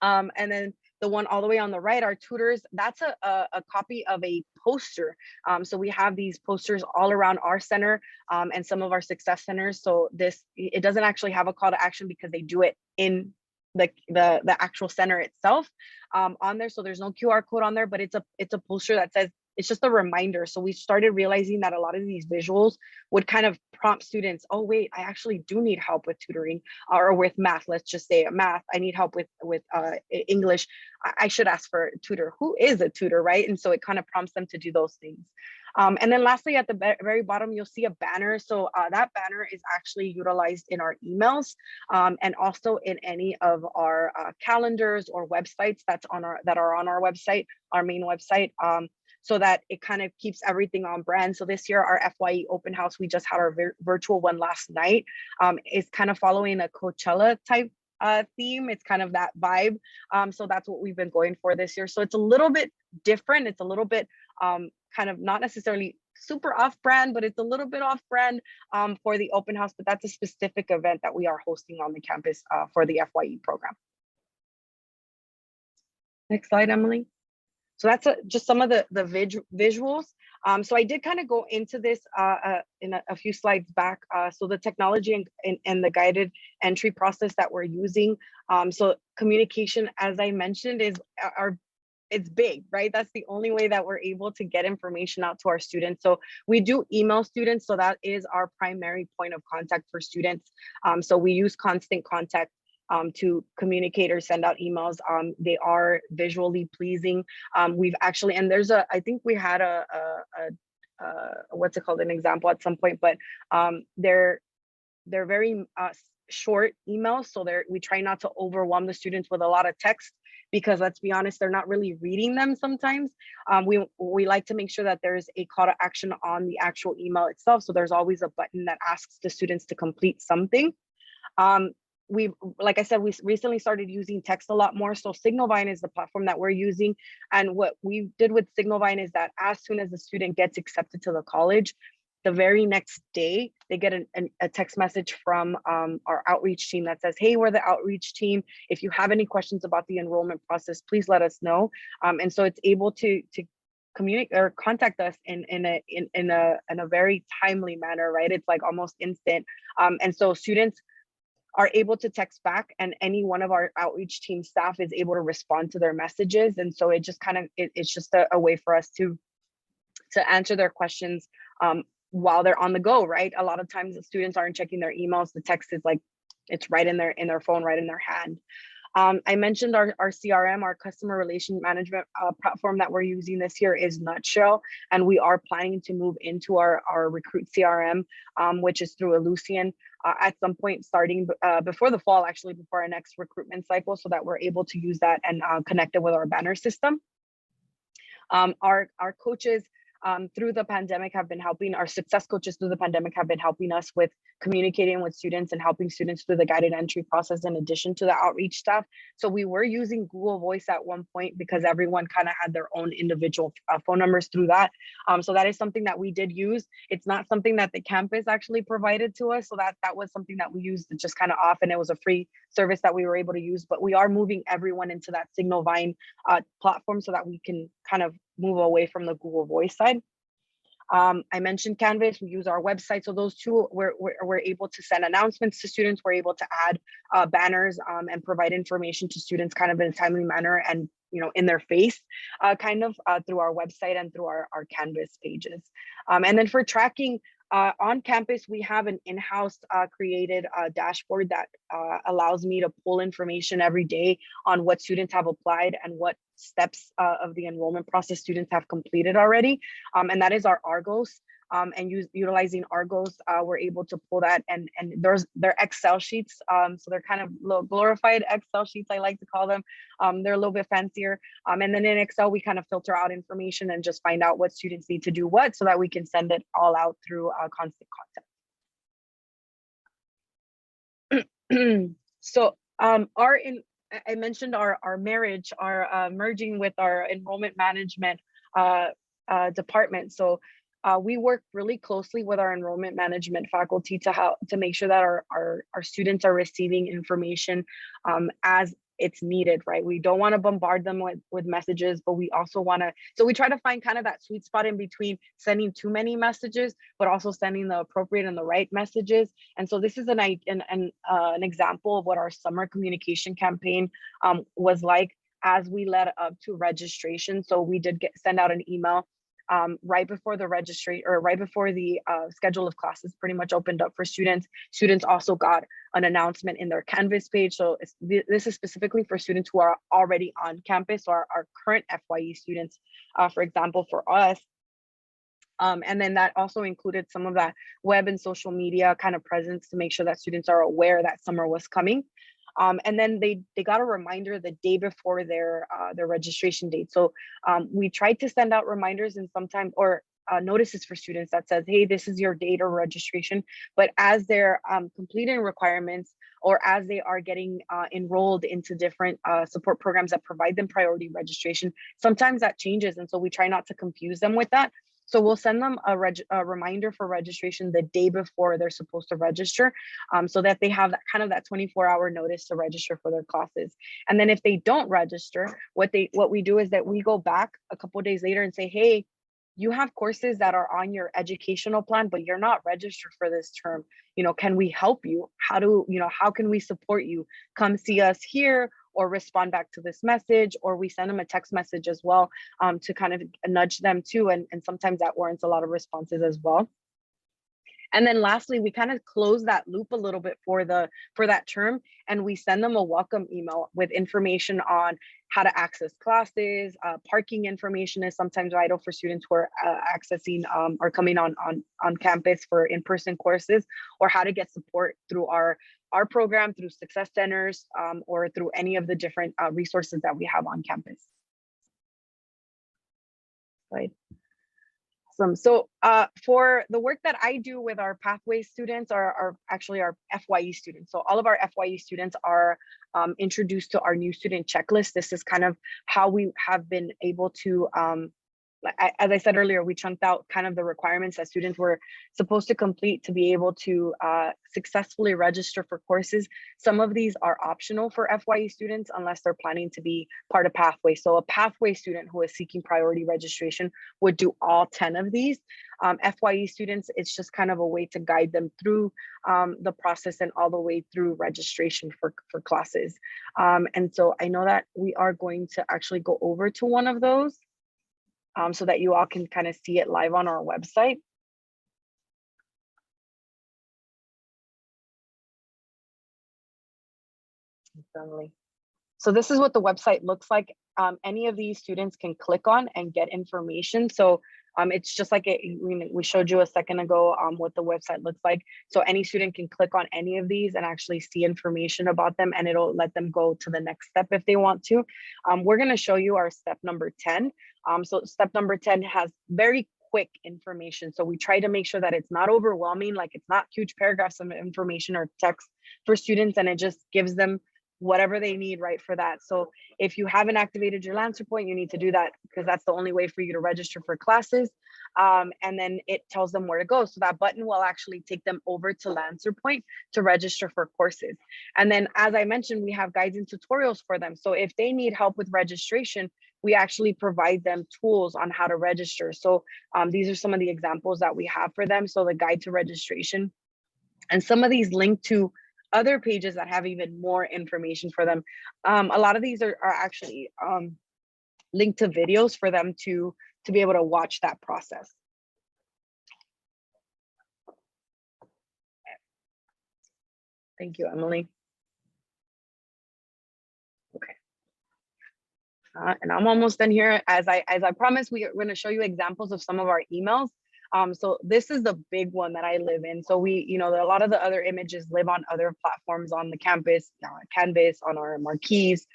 And then the one all the way on the right, our tutors, that's a copy of a poster. So we have these posters all around our center and some of our success centers. So it doesn't actually have a call to action because they do it in the actual center itself on there. So there's no QR code on there, but it's a poster that says, it's just a reminder. So we started realizing that a lot of these visuals would kind of prompt students, oh wait, I actually do need help with tutoring or with math. Let's just say math, I need help with English. I should ask for a tutor. Who is a tutor, right? And so it kind of prompts them to do those things. And then lastly, at the very bottom, you'll see a banner. So that banner is actually utilized in our emails and also in any of our calendars or websites that are on our website, our main website, so that it kind of keeps everything on brand. So this year, our FYE open house, we just had our virtual one last night, is kind of following a Coachella type theme. It's kind of that vibe. So that's what we've been going for this year. So it's a little bit different. It's a little bit kind of not necessarily super off brand, but it's a little bit off brand for the open house, but that's a specific event that we are hosting on the campus for the FYE program. Next slide, Emily. So that's just some of the visuals. So I did kind of go into this in a few slides back. So the technology and the guided entry process that we're using. So communication, as I mentioned, it's big, right? That's the only way that we're able to get information out to our students. So we do email students. So that is our primary point of contact for students. So we use constant contact to communicate or send out emails. They are visually pleasing. We've actually, and there's I think we had a what's it called, an example at some point, but they're very short emails. So we try not to overwhelm the students with a lot of text, because let's be honest, they're not really reading them sometimes. We like to make sure that there's a call to action on the actual email itself. So there's always a button that asks the students to complete something. Like I said, we recently started using text a lot more. So Signalvine is the platform that we're using. And what we did with Signalvine is that as soon as the student gets accepted to the college, the very next day, they get a text message from our outreach team that says, hey, we're the outreach team. If you have any questions about the enrollment process, please let us know. And so it's able to communicate or contact us in a very timely manner, right? It's like almost instant. And so students are able to text back, and any one of our outreach team staff is able to respond to their messages. And so it just kind of, it's just a way for us to answer their questions while they're on the go, right? A lot of times the students aren't checking their emails. The text is like, it's right in their phone, right in their hand. I mentioned our CRM, our customer relation management platform that we're using this year is Nutshell, and we are planning to move into our Recruit CRM, which is through Ellucian at some point starting before the fall, actually before our next recruitment cycle, so that we're able to use that and connect it with our banner system. Our coaches through the pandemic have been helping, our success coaches through the pandemic have been helping us with communicating with students and helping students through the guided entry process in addition to the outreach staff. So we were using Google Voice at one point because everyone kind of had their own individual phone numbers through that. So that is something that we did use. It's not something that the campus actually provided to us. So that was something that we used just kind of off, and it was a free service that we were able to use, but we are moving everyone into that Signalvine platform so that we can kind of move away from the Google Voice side. I mentioned Canvas, we use our website. So those two, we're able to send announcements to students. We're able to add banners and provide information to students kind of in a timely manner and, you know, in their face kind of through our website and through our Canvas pages. And then for tracking, on campus, we have an in-house created dashboard that allows me to pull information every day on what students have applied and what steps of the enrollment process students have completed already. And that is our Argos. And utilizing Argos, we're able to pull that, and they're Excel sheets. So they're kind of little glorified Excel sheets, I like to call them. They're a little bit fancier. And then in Excel, we kind of filter out information and just find out what students need to do what, so that we can send it all out through constant contact. So I mentioned our marriage, our merging with our enrollment management department. So we work really closely with our enrollment management faculty to make sure that our students are receiving information as it's needed, right? We don't want to bombard them with messages, but we also want to, so we try to find kind of that sweet spot in between sending too many messages, but also sending the appropriate and the right messages. And so this is an example of what our summer communication campaign was like as we led up to registration. So we did send out an email right before the registry or right before the schedule of classes pretty much opened up for students. Students also got an announcement in their Canvas page. So this is specifically for students who are already on campus or our current FYE students, for example, for us. And then that also included some of that web and social media kind of presence to make sure that students are aware that summer was coming. And then they got a reminder the day before their registration date. So we tried to send out reminders and sometimes or notices for students that says, hey, this is your date of registration. But as they're completing requirements or as they are getting enrolled into different support programs that provide them priority registration, sometimes that changes. And so we try not to confuse them with that. So we'll send them a reminder for registration the day before they're supposed to register, so that they have that kind of that 24-hour notice to register for their classes. And then if they don't register, what we do is that we go back a couple of days later and say, hey, you have courses that are on your educational plan, but you're not registered for this term. Can we help you? How can we support you? Come see us here, or respond back to this message, or we send them a text message as well, to kind of nudge them too. And sometimes that warrants a lot of responses as well. And then lastly, we kind of close that loop a little bit for that term, and we send them a welcome email with information on how to access classes. Parking information is sometimes vital for students who are accessing or coming on campus for in-person courses, or how to get support through our program, through success centers, or through any of the different resources that we have on campus. Right. So for the work that I do with our pathway students are actually our FYE students. So all of our FYE students are introduced to our new student checklist. This is kind of how we have been able to, as I said earlier, we chunked out kind of the requirements that students were supposed to complete to be able to successfully register for courses. Some of these are optional for FYE students unless they're planning to be part of Pathway. So a Pathway student who is seeking priority registration would do all 10 of these. FYE students, it's just kind of a way to guide them through the process and all the way through registration for classes. And so I know that we are going to actually go over to one of those. So that you all can kind of see it live on our website. So this is what the website looks like. Any of these students can click on and get information. So it's just like we showed you a second ago what the website looks like. So any student can click on any of these and actually see information about them, and it'll let them go to the next step if they want to. We're going to show you our step number 10. So step number 10 has very quick information. So we try to make sure that it's not overwhelming, like it's not huge paragraphs of information or text for students, and it just gives them whatever they need right for that. So if you haven't activated your Lancer point, you need to do that because that's the only way for you to register for classes. And then it tells them where to go. So that button will actually take them over to Lancer point to register for courses. And then, as I mentioned, we have guides and tutorials for them. So if they need help with registration, we actually provide them tools on how to register. So these are some of the examples that we have for them. So the guide to registration, and some of these link to other pages that have even more information for them. A lot of these are actually linked to videos for them to be able to watch that process. Thank you, Emily. Okay. And I'm almost done here. As I promised, we're going to show you examples of some of our emails. So this is the big one that I live in. So we, a lot of the other images live on other platforms on the campus, Canvas, on our marquees.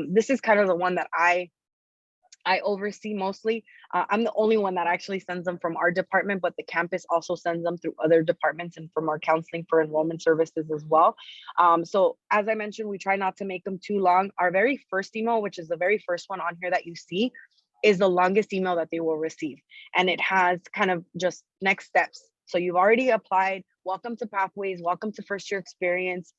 This is kind of the one that I oversee mostly. I'm the only one that actually sends them from our department, but the campus also sends them through other departments and from our counseling for enrollment services as well. So as I mentioned, we try not to make them too long. Our very first email, which is the very first one on here that you see, is the longest email that they will receive. And it has kind of just next steps. So you've already applied, welcome to Pathways, welcome to first year experience.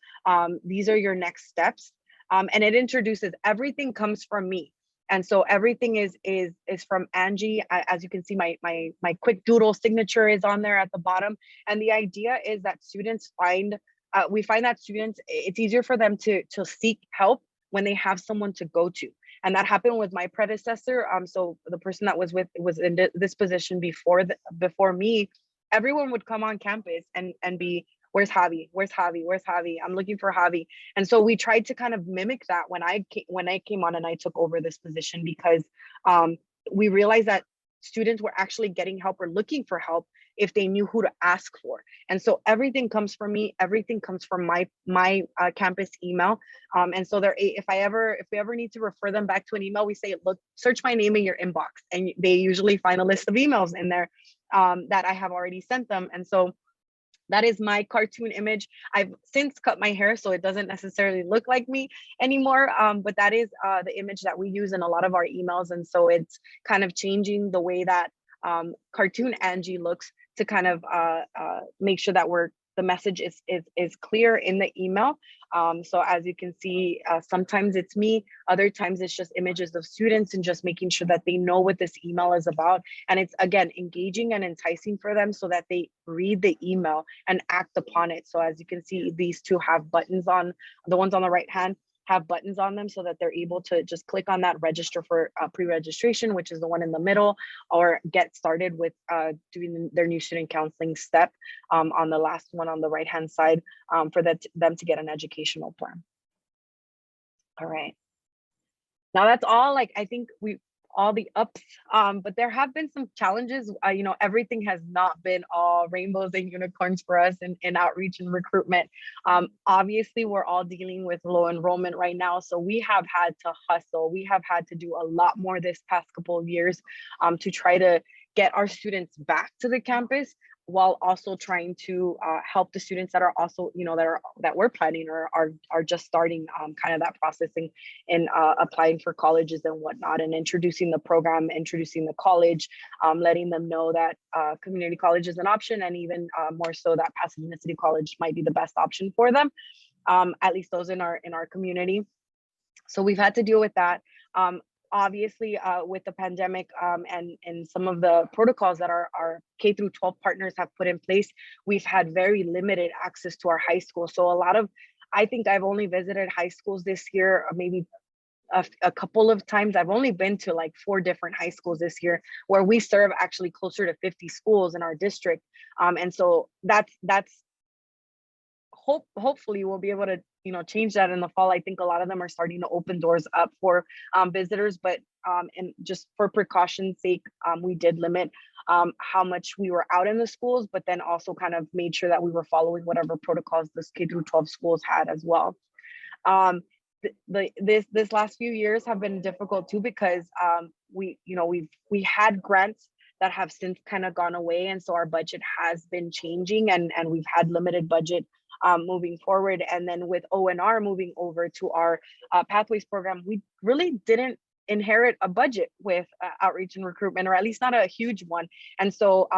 These are your next steps. And it introduces, everything comes from me. And so everything is from Angie. As you can see, my quick doodle signature is on there at the bottom. And the idea is that students we find that students, it's easier for them to seek help when they have someone to go to. And that happened with my predecessor. So the person that was in this position before me, everyone would come on campus and be, where's Javi? Where's Javi? Where's Javi? I'm looking for Javi. And so we tried to kind of mimic that when I came on and I took over this position, because we realized that students were actually getting help or looking for help if they knew who to ask for. And so everything comes from me. Everything comes from my campus email. And so if we ever need to refer them back to an email, we say, look, search my name in your inbox, and they usually find a list of emails in there that I have already sent them. And so that is my cartoon image. I've since cut my hair, so it doesn't necessarily look like me anymore. But that is the image that we use in a lot of our emails. And so it's kind of changing the way that cartoon Angie looks to kind of make sure that the message is clear in the email. So as you can see, sometimes it's me, other times it's just images of students, and just making sure that they know what this email is about. And it's, again, engaging and enticing for them so that they read the email and act upon it. So as you can see, these two have buttons on, the ones on the right hand have buttons on them so that they're able to just click on that, register for pre-registration, which is the one in the middle, or get started with doing their new student counseling step on the last one on the right hand side, for them to get an educational plan. All right. Now that's all, like, I think all the ups, but there have been some challenges. Everything has not been all rainbows and unicorns for us in outreach and recruitment. Obviously, we're all dealing with low enrollment right now, so we have had to hustle. We have had to do a lot more this past couple of years to try to get our students back to the campus, while also trying to help the students that are also, that we're planning or are just starting kind of that process in applying for colleges and whatnot, and introducing the program, introducing the college, letting them know that community college is an option, and even more so that Pasadena City College might be the best option for them, at least those in our community. So we've had to deal with that. Obviously, with the pandemic and some of the protocols that our K through 12 partners have put in place, we've had very limited access to our high school. So I think I've only visited high schools this year, maybe a couple of times. I've only been to like 4 different high schools this year, where we serve actually closer to 50 schools in our district. And so that's hopefully we'll be able to change that in the fall. I think a lot of them are starting to open doors up for visitors, but and just for precaution's sake, we did limit how much we were out in the schools, but then also kind of made sure that we were following whatever protocols the K through 12 schools had as well. This last few years have been difficult too, because we had grants that have since kind of gone away, and so our budget has been changing, and we've had limited budget moving forward. And then with ONR moving over to our Pathways program, we really didn't inherit a budget with outreach and recruitment, or at least not a huge one. And so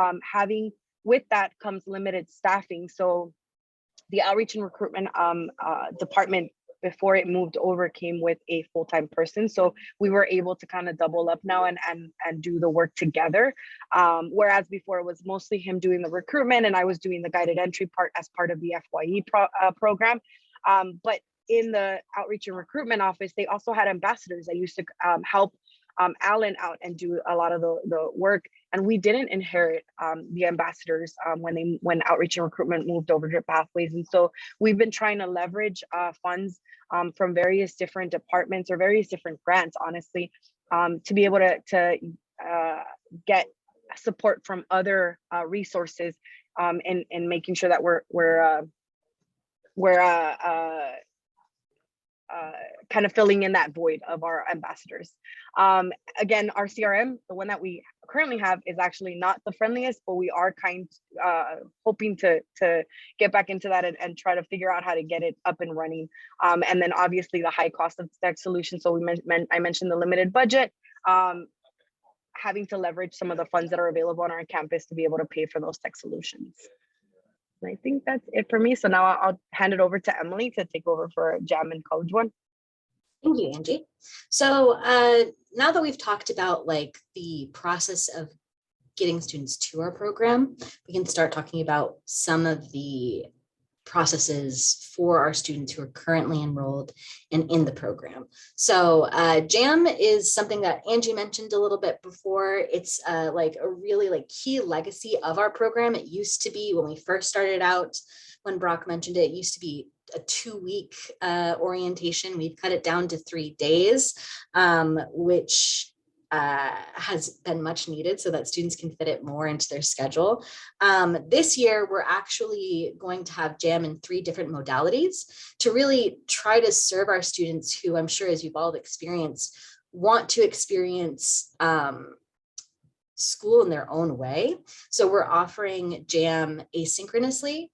with that comes limited staffing. So the outreach and recruitment department, before it moved over, came with a full-time person. So we were able to kind of double up now and do the work together. Whereas before it was mostly him doing the recruitment and I was doing the guided entry part as part of the FYE program. But in the outreach and recruitment office, they also had ambassadors that used to help Alan out and do a lot of the work. And we didn't inherit the ambassadors when outreach and recruitment moved over to Pathways. And so we've been trying to leverage funds from various different departments or various different grants, honestly, to be able to get support from other resources in making sure that we're kind of filling in that void of our ambassadors. Again, our CRM, the one that we currently have, is actually not the friendliest, but we are hoping to get back into that and try to figure out how to get it up and running. And then obviously the high cost of tech solutions. So I mentioned the limited budget, having to leverage some of the funds that are available on our campus to be able to pay for those tech solutions. I think that's it for me. So now I'll hand it over to Emily to take over for JAM and College One. Thank you, Angie. So now that we've talked about like the process of getting students to our program, we can start talking about some of the processes for our students who are currently enrolled and in the program. So JAM is something that Angie mentioned a little bit before. It's like a really like key legacy of our program. It used to be, when we first started out, when Brock mentioned it, it used to be a 2-week orientation. We've cut it down to 3 days, which has been much needed so that students can fit it more into their schedule. This year, we're actually going to have JAM in 3 different modalities to really try to serve our students who, I'm sure as you've all experienced, want to experience school in their own way. So we're offering JAM asynchronously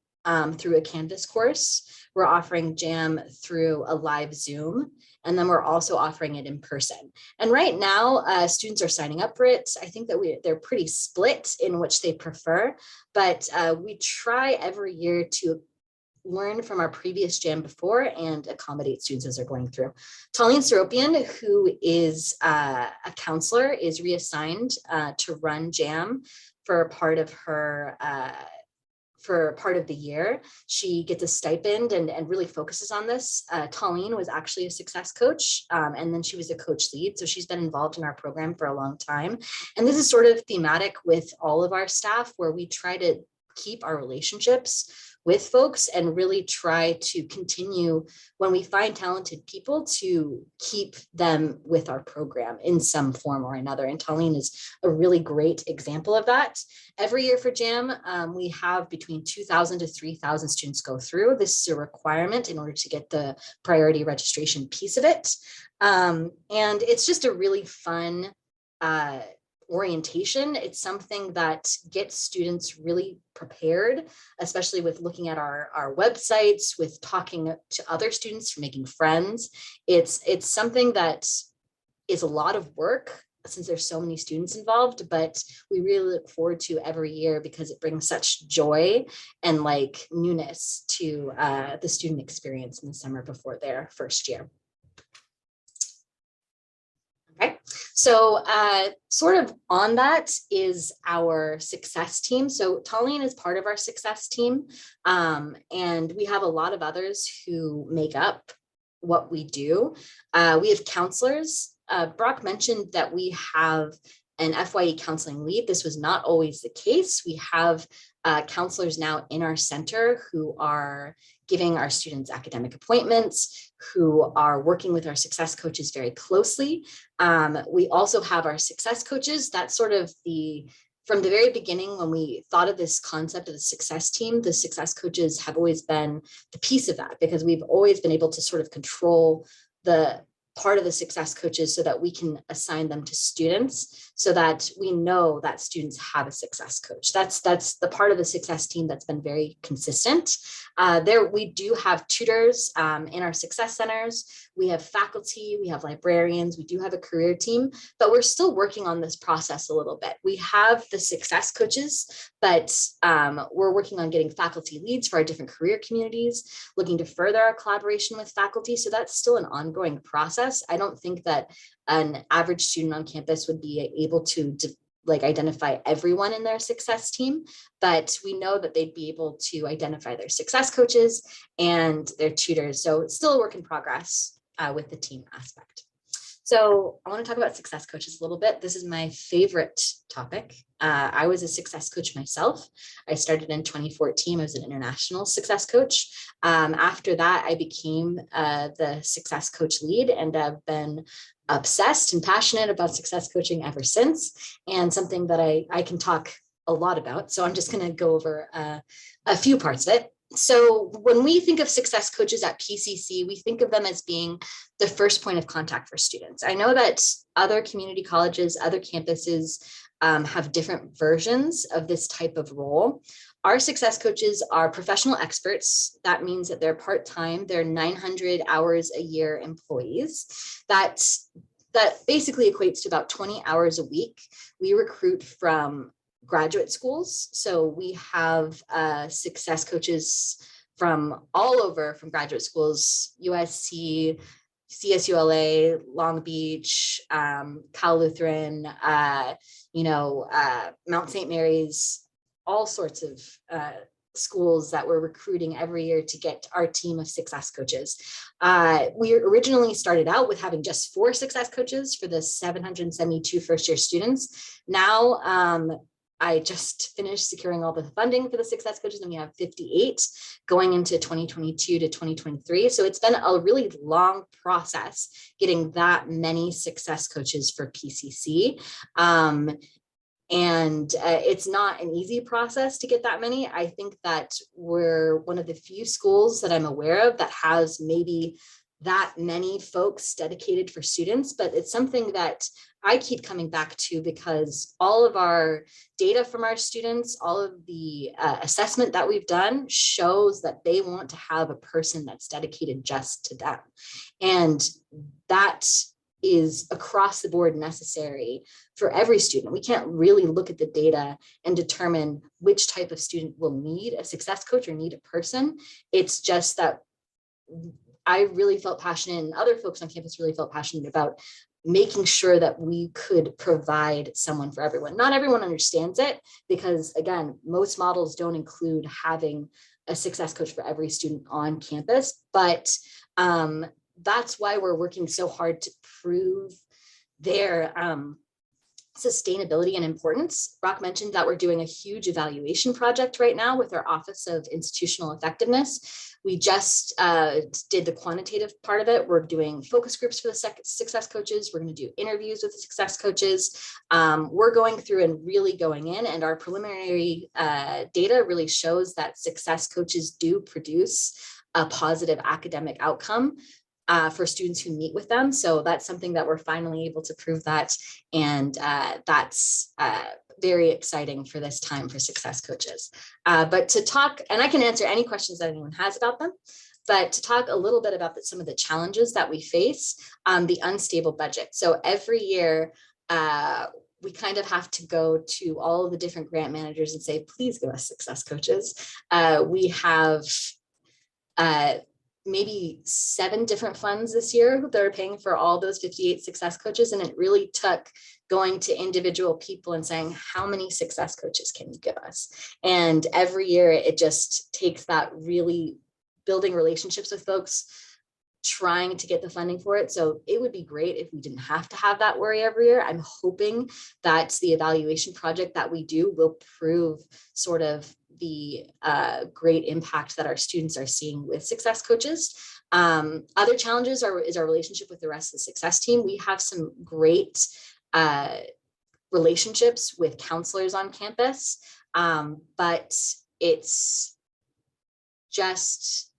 through a Canvas course. We're offering JAM through a live Zoom, and then we're also offering it in person. And right now, students are signing up for it. I think that they're pretty split in which they prefer, but we try every year to learn from our previous JAM before and accommodate students as they're going through. Tallene Seropian, who is a counselor, is reassigned to run JAM for part of her for part of the year. She gets a stipend and really focuses on this. Tallene was actually a success coach, and then she was a coach lead. So she's been involved in our program for a long time. And this is sort of thematic with all of our staff, where we try to keep our relationships with folks and really try to continue, when we find talented people, to keep them with our program in some form or another. And Tallene is a really great example of that. Every year for JAM, we have between 2,000 to 3,000 students go through. This is a requirement in order to get the priority registration piece of it. And it's just a really fun orientation. It's something that gets students really prepared, especially with looking at our websites, with talking to other students, making friends. It's something that is a lot of work since there's so many students involved, but we really look forward to every year because it brings such joy and like newness to the student experience in the summer before their first year. Okay, so sort of on that is our success team. So Tallene is part of our success team, and we have a lot of others who make up what we do. We have counselors. Brock mentioned that we have an FYE counseling lead. This was not always the case. We have counselors now in our center who are giving our students academic appointments, who are working with our success coaches very closely. We also have our success coaches. That's sort of from the very beginning, when we thought of this concept of the success team, the success coaches have always been the piece of that, because we've always been able to sort of control the part of the success coaches so that we can assign them to students, so that we know that students have a success coach. That's the part of the success team that's been very consistent. We do have tutors in our success centers. We have faculty, we have librarians, we do have a career team, but we're still working on this process a little bit. We have the success coaches, but we're working on getting faculty leads for our different career communities, looking to further our collaboration with faculty. So that's still an ongoing process. I don't think that an average student on campus would be able to like identify everyone in their success team, but we know that they'd be able to identify their success coaches and their tutors. So it's still a work in progress with the team aspect. So I want to talk about success coaches a little bit. This is my favorite topic. I was a success coach myself. I started in 2014. I was an international success coach. After that, I became the success coach lead, and I've been obsessed and passionate about success coaching ever since, and something that I can talk a lot about. So I'm just going to go over a few parts of it. So when we think of success coaches at PCC, we think of them as being the first point of contact for students. I know that other community colleges, other campuses have different versions of this type of role. Our success coaches are professional experts. That means that they're part-time, they're 900 hours a year employees. That basically equates to about 20 hours a week. We recruit from graduate schools. So we have success coaches from all over, from graduate schools, USC, CSULA, Long Beach, Cal Lutheran, Mount St. Mary's, all sorts of schools that we're recruiting every year to get our team of success coaches. We originally started out with having just 4 success coaches for the 772 first year students. Now, I just finished securing all the funding for the success coaches, and we have 58 going into 2022 to 2023. So it's been a really long process getting that many success coaches for PCC. It's not an easy process to get that many. I think that we're one of the few schools that I'm aware of that has maybe that many folks dedicated for students, but it's something that I keep coming back to because all of our data from our students, all of the assessment that we've done shows that they want to have a person that's dedicated just to them. And that is across the board necessary for every student. We can't really look at the data and determine which type of student will need a success coach or need a person. It's just that I really felt passionate, and other folks on campus really felt passionate about making sure that we could provide someone for everyone. Not everyone understands it because, again, most models don't include having a success coach for every student on campus, but that's why we're working so hard to prove their sustainability and importance. Brock mentioned that we're doing a huge evaluation project right now with our Office of Institutional Effectiveness. We just did the quantitative part of it. We're doing focus groups for the success coaches. We're going to do interviews with the success coaches. We're going through and really going in, and our preliminary data really shows that success coaches do produce a positive academic outcome for students who meet with them. So that's something that we're finally able to prove that. And that's very exciting for this time for success coaches. But to talk, and I can answer any questions that anyone has about them, but to talk a little bit about some of the challenges that we face, the unstable budget. So every year, we kind of have to go to all of the different grant managers and say, please give us success coaches. We have maybe 7 different funds this year that are paying for all those 58 success coaches. And it really took going to individual people and saying, how many success coaches can you give us? And every year it just takes that really building relationships with folks, trying to get the funding for it. So it would be great if we didn't have to have that worry every year. I'm hoping that the evaluation project that we do will prove sort of the great impact that our students are seeing with success coaches. Other challenges is our relationship with the rest of the success team. We have some great relationships with counselors on campus, but it's just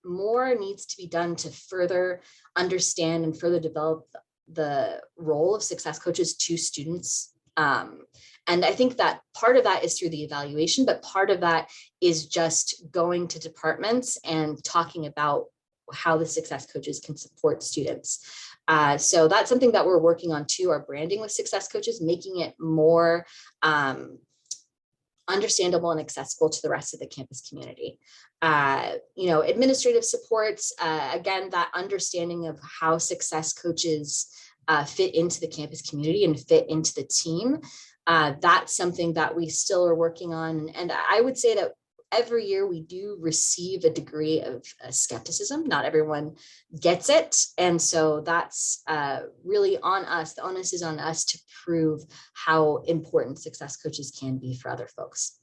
more needs to be done to further understand and further develop the role of success coaches to students. And I think that part of that is through the evaluation, but part of that is just going to departments and talking about how the success coaches can support students. So that's something that we're working on too, our branding with success coaches, making it more understandable and accessible to the rest of the campus community. Administrative supports, again, that understanding of how success coaches fit into the campus community and fit into the team. That's something that we still are working on. And I would say that every year we do receive a degree of skepticism. Not everyone gets it. And so that's really on us. The onus is on us to prove how important success coaches can be for other folks.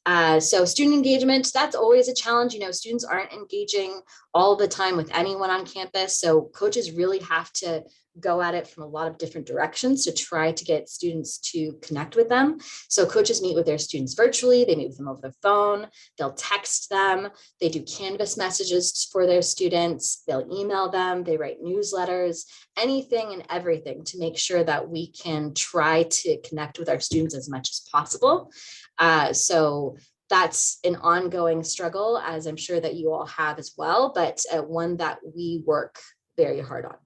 So student engagement, that's always a challenge. Students aren't engaging all the time with anyone on campus. So coaches really have to go at it from a lot of different directions to try to get students to connect with them. So coaches meet with their students virtually, they meet with them over the phone, they'll text them, they do Canvas messages for their students, they'll email them, they write newsletters, anything and everything to make sure that we can try to connect with our students as much as possible. So that's an ongoing struggle, as I'm sure that you all have as well, but one that we work very hard on.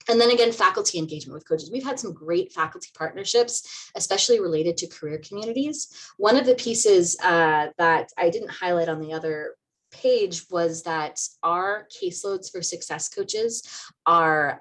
And then again, faculty engagement with coaches. We've had some great faculty partnerships, especially related to career communities. One of the pieces that I didn't highlight on the other page was that our caseloads for success coaches are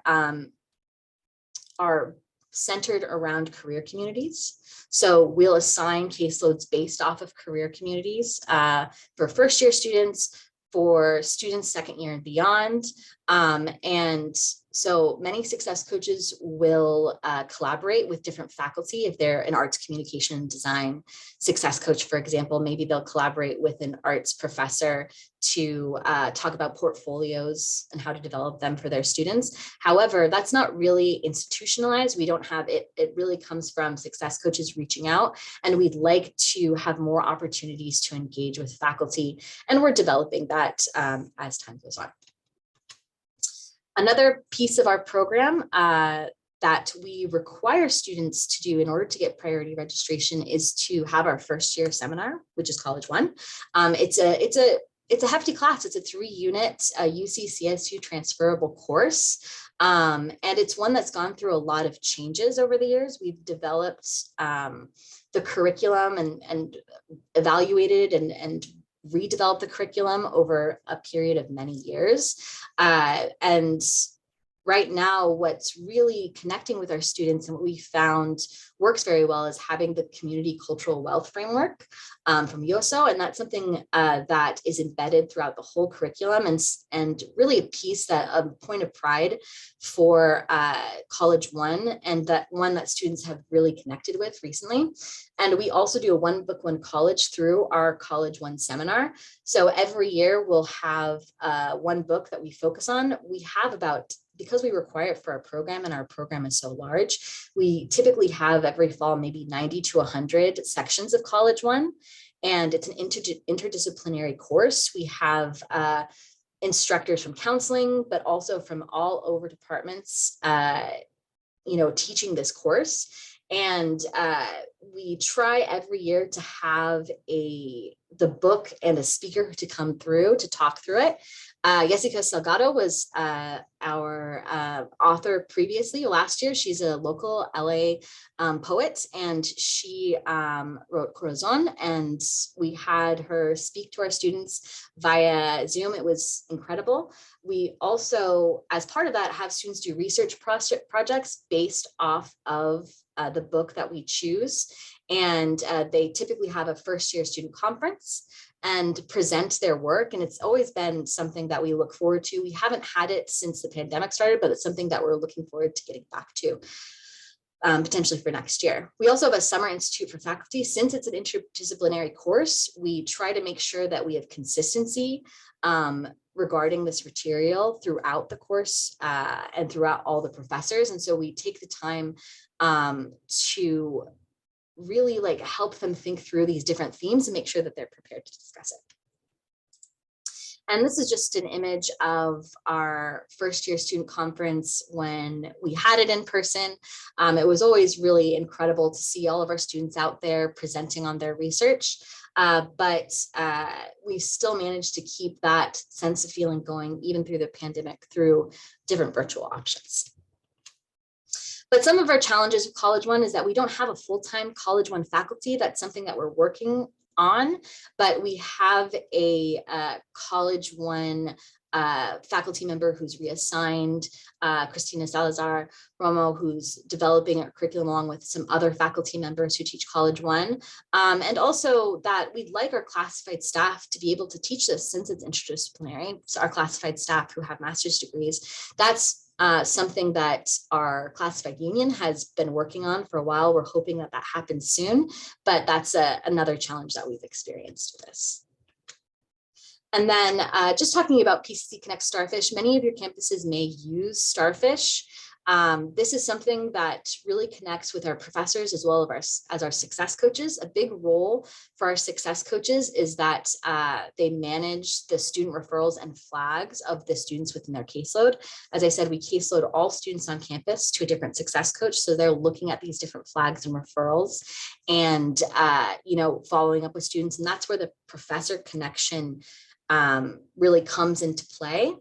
centered around career communities. So we'll assign caseloads based off of career communities for first year students, for students second year and beyond. And so many success coaches will collaborate with different faculty. If they're an arts communication and design success coach, for example, maybe they'll collaborate with an arts professor to talk about portfolios and how to develop them for their students. However, that's not really institutionalized. We don't have it. It really comes from success coaches reaching out, and we'd like to have more opportunities to engage with faculty. And we're developing that as time goes on. Another piece of our program that we require students to do in order to get priority registration is to have our first year seminar, which is College One. It's a hefty class. It's a 3-unit UC-CSU transferable course. And it's one that's gone through a lot of changes over the years. We've developed the curriculum and evaluated and redeveloped the curriculum over a period of many years. And right now, what's really connecting with our students and what we found works very well is having the community cultural wealth framework from USO. And that's something that is embedded throughout the whole curriculum and really a piece that a point of pride for College One, and that one that students have really connected with recently. And we also do a One Book, One College through our College One seminar. So every year we'll have one book that we focus on. We have because we require it for our program and our program is so large, we typically have every fall maybe 90 to 100 sections of College One. And it's an interdisciplinary course. We have instructors from counseling, but also from all over departments, teaching this course. And we try every year to have the book and a speaker to come through to talk through it. Jessica Salgado was our author previously last year. She's a local LA poet, and she wrote Corazon, and we had her speak to our students via Zoom. It was incredible. We also, as part of that, have students do research projects based off of the book that we choose. And they typically have a first year student conference and present their work. And it's always been something that we look forward to. We haven't had it since the pandemic started, but it's something that we're looking forward to getting back to potentially for next year. We also have a summer institute for faculty. Since it's an interdisciplinary course, we try to make sure that we have consistency regarding this material throughout the course and throughout all the professors. And so we take the time to really help them think through these different themes and make sure that they're prepared to discuss it. And this is just an image of our first year student conference when we had it in person. It was always really incredible to see all of our students out there presenting on their research. But we still managed to keep that sense of feeling going even through the pandemic through different virtual options. But some of our challenges with College One is that we don't have a full-time College One faculty. That's something that we're working on, but we have a College One faculty member who's reassigned, Christina Salazar Romo, who's developing our curriculum along with some other faculty members who teach College One. And also that we'd like our classified staff to be able to teach this since it's interdisciplinary. So our classified staff who have master's degrees, that's something that our classified union has been working on for a while. We're hoping that that happens soon, but that's another challenge that we've experienced with this. And then just talking about PCC Connect Starfish, many of your campuses may use Starfish. This is something that really connects with our professors as well as our success coaches. A big role for our success coaches is that they manage the student referrals and flags of the students within their caseload. As I said, we caseload all students on campus to a different success coach. So they're looking at these different flags and referrals and, following up with students. And that's where the professor connection really comes into play.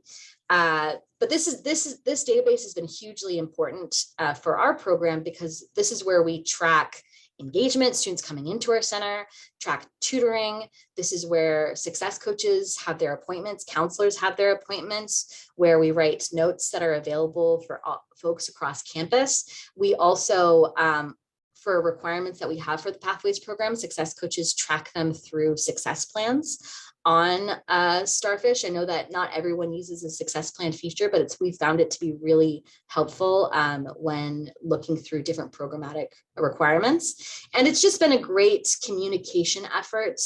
But this database has been hugely important for our program because this is where we track engagement, students coming into our center, track tutoring. This is where success coaches have their appointments, counselors have their appointments, where we write notes that are available for all folks across campus. We also, for requirements that we have for the Pathways program, success coaches track them through success plans on Starfish. I know that not everyone uses a success plan feature, but we found it to be really helpful when looking through different programmatic requirements. And it's just been a great communication effort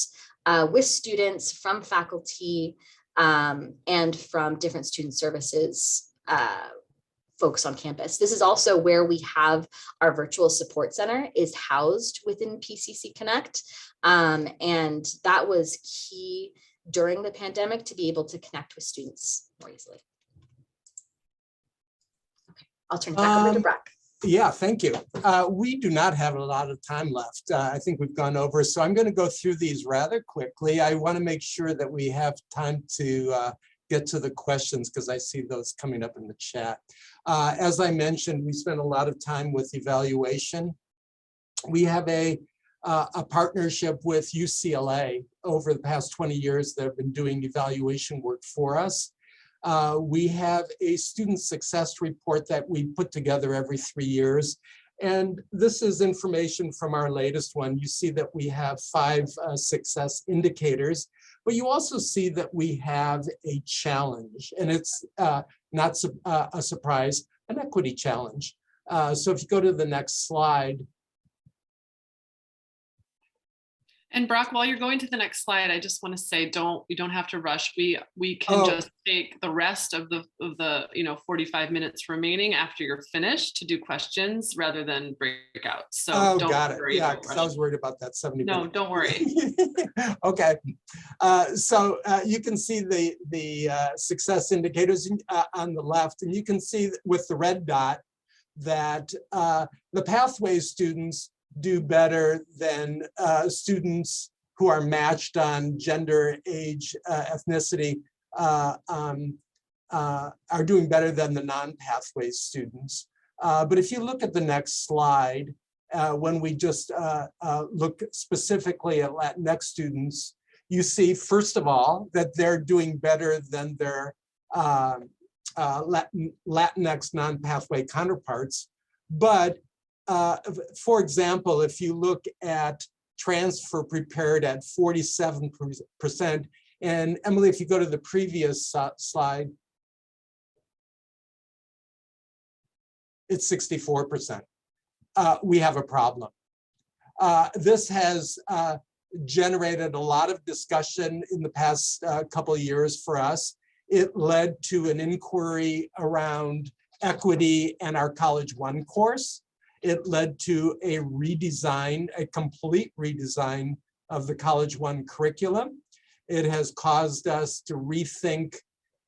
with students, from faculty, and from different student services folks on campus. This is also where we have our virtual support center is housed within PCC Connect. And that was key during the pandemic to be able to connect with students more easily. Okay, I'll turn it back over to Brock. Yeah, thank you. We do not have a lot of time left. I think we've gone over, so I'm going to go through these rather quickly. I want to make sure that we have time to get to the questions because I see those coming up in the chat. As I mentioned, we spent a lot of time with evaluation. We have a partnership with UCLA over the past 20 years that have been doing evaluation work for us. We have a student success report that we put together every 3 years. And this is information from our latest one. You see that we have 5 success indicators, but you also see that we have a challenge, and it's not a surprise, an equity challenge. So if you go to the next slide. And Brock, while you're going to the next slide, I just want to say, you don't have to rush. We can just take the rest of the 45 minutes remaining after you're finished to do questions rather than breakout. So don't got it. worry. Yeah, because I was worried about that 70 No, minutes. don't worry. Okay, so you can see the success indicators on the left, and you can see with the red dot that the Pathways students do better than students who are matched on gender, age, ethnicity, are doing better than the non-Pathways students. But if you look at the next slide, when we just look specifically at Latinx students, you see, first of all, that they're doing better than their Latinx non-pathway counterparts. But for example, if you look at transfer prepared at 47%, and Emily, if you go to the previous slide, it's 64%. We have a problem. This has generated a lot of discussion in the past couple of years for us. It led to an inquiry around equity and our College One course. It led to a redesign, a complete redesign of the College One curriculum. It has caused us to rethink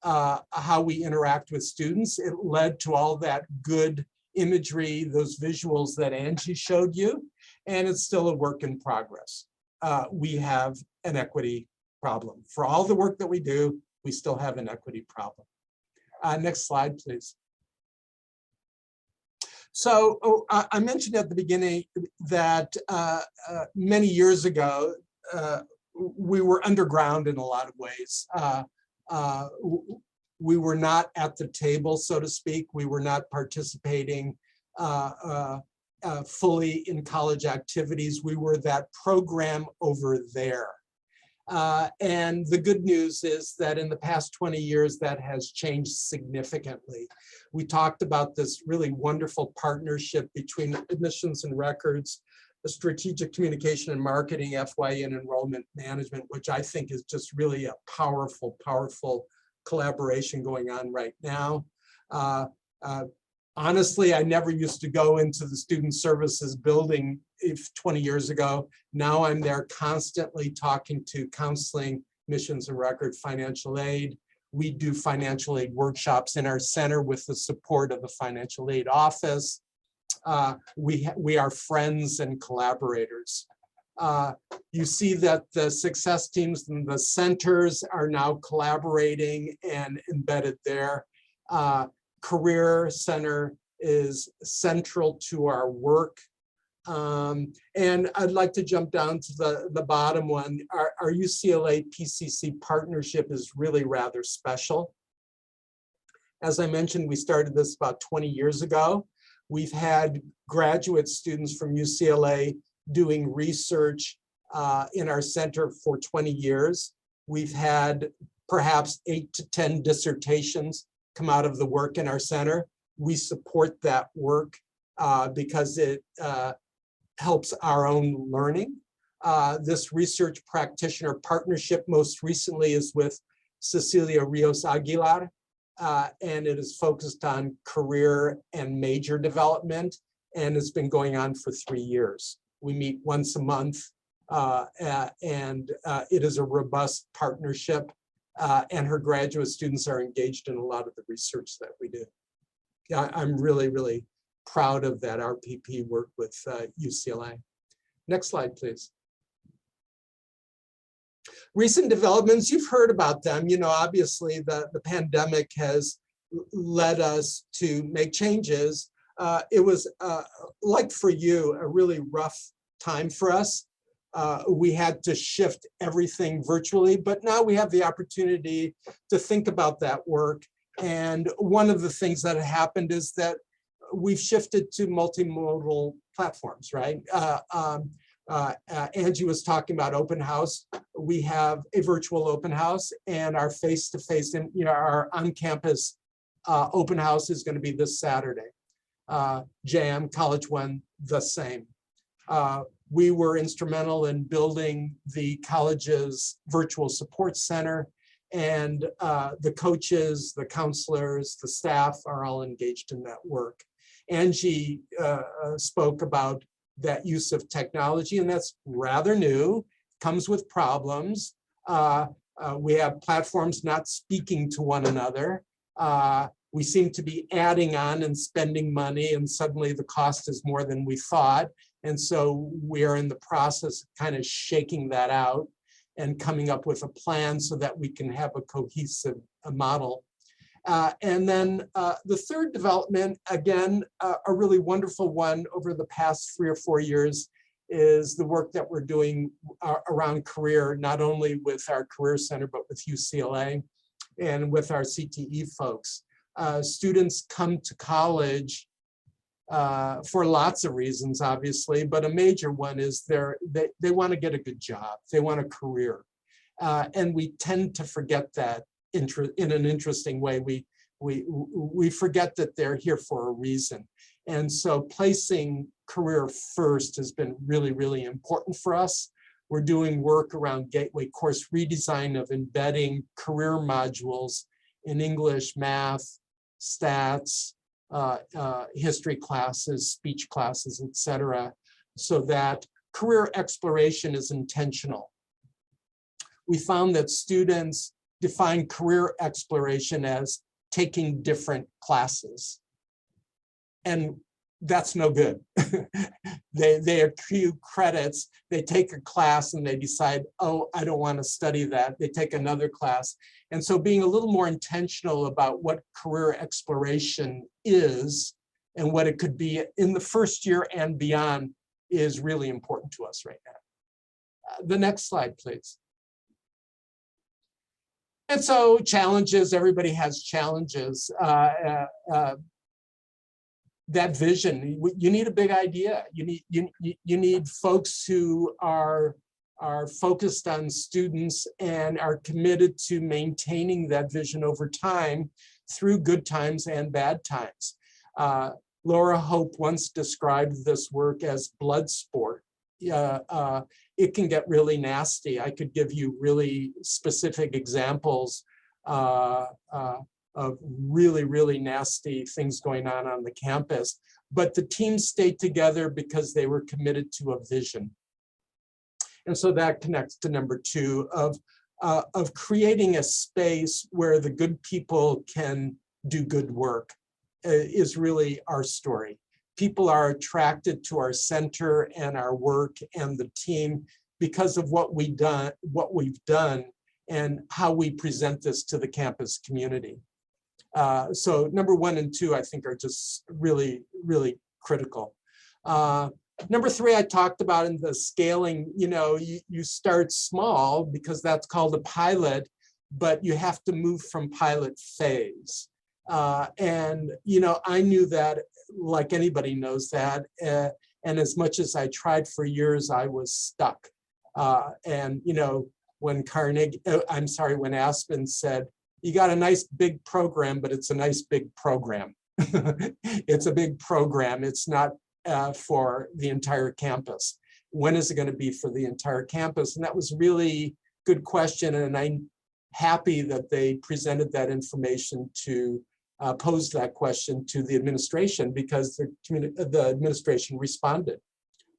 how we interact with students. It led to all that good imagery, those visuals that Angie showed you, and it's still a work in progress. We have an equity problem. For all the work that we do, we still have an equity problem. Next slide, please. So I mentioned at the beginning that many years ago, we were underground in a lot of ways. We were not at the table, so to speak. We were not participating fully in college activities. We were that program over there. And the good news is that in the past 20 years, that has changed significantly. We talked about this really wonderful partnership between admissions and records, the strategic communication and marketing, FYE, and enrollment management, which I think is just really a powerful, powerful collaboration going on right now. Honestly, I never used to go into the student services building 20 years ago. Now I'm there constantly talking to counseling, missions and record, financial aid. We do financial aid workshops in our center with the support of the financial aid office. We are friends and collaborators. You see that the success teams and the centers are now collaborating and embedded there. Career Center is central to our work. And I'd like to jump down to the bottom one. Our UCLA PCC partnership is really rather special. As I mentioned, we started this about 20 years ago. We've had graduate students from UCLA doing research in our center for 20 years. We've had perhaps 8 to 10 dissertations come out of the work in our center. We support that work because it helps our own learning. This research practitioner partnership most recently is with Cecilia Rios Aguilar, and it is focused on career and major development, and it's been going on for 3 years. We meet once a month, and it is a robust partnership, and her graduate students are engaged in a lot of the research that we do. I'm really, really proud of that RPP work with UCLA. Next slide, please. Recent developments, you've heard about them. You know, obviously the pandemic has led us to make changes. It was, like for you, a really rough time for us. We had to shift everything virtually, but now we have the opportunity to think about that work. And one of the things that happened is that we've shifted to multimodal platforms, right? Angie was talking about open house. We have a virtual open house, and our face-to-face, and our on-campus open house is going to be this Saturday. JAM, College One, the same. We were instrumental in building the college's virtual support center, and the coaches, the counselors, the staff are all engaged in that work. Angie spoke about that use of technology, and that's rather new, comes with problems. We have platforms not speaking to one another. We seem to be adding on and spending money, and suddenly the cost is more than we thought. And so we are in the process of kind of shaking that out and coming up with a plan so that we can have a cohesive model. And then the third development, again, a really wonderful one over the past 3 or 4 years, is the work that we're doing around career, not only with our career center, but with UCLA and with our CTE folks. Students come to college for lots of reasons, obviously, but a major one is they want to get a good job. They want a career. And we tend to forget that in an interesting way. We forget that they're here for a reason. And so placing career first has been really, really important for us. We're doing work around gateway course redesign of embedding career modules in English, math, stats, history classes, speech classes, etc., so that career exploration is intentional. We found that students define career exploration as taking different classes, and that's no good. They accrue credits, they take a class and they decide, oh, I don't want to study that. They take another class. And so being a little more intentional about what career exploration is and what it could be in the first year and beyond is really important to us right now. The next slide, please. And so challenges, everybody has challenges. That vision, you need a big idea. You need folks who are focused on students and are committed to maintaining that vision over time through good times and bad times. Laura Hope once described this work as blood sport. It can get really nasty. I could give you really specific examples of really, really nasty things going on the campus. But the team stayed together because they were committed to a vision. And so that connects to number 2 of creating a space where the good people can do good work is really our story. People are attracted to our center and our work and the team because of what we've done and how we present this to the campus community. So number 1 and 2, I think, are just really, really critical. Number three, I talked about in the scaling, you start small because that's called a pilot, but you have to move from pilot phase. And I knew that, like anybody knows that. And as much as I tried for years, I was stuck. And when when Aspen said, you got a nice big program, but it's a nice big program. It's a big program. It's not for the entire campus. When is it going to be for the entire campus? And that was really good question. And I'm happy that they presented that information to pose that question to the administration, because the administration responded.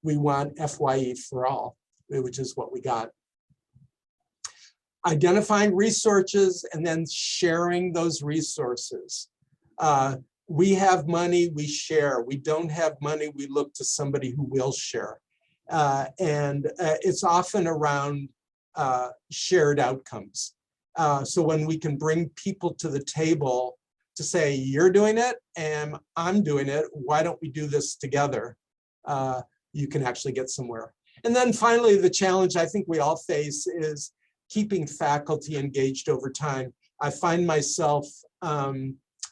We want FYE for all, which is what we got. Identifying resources and then sharing those resources. We have money, we share. We don't have money, we look to somebody who will share. And it's often around shared outcomes. So when we can bring people to the table to say, you're doing it and I'm doing it, why don't we do this together? You can actually get somewhere. And then finally, the challenge I think we all face is keeping faculty engaged over time. I find myself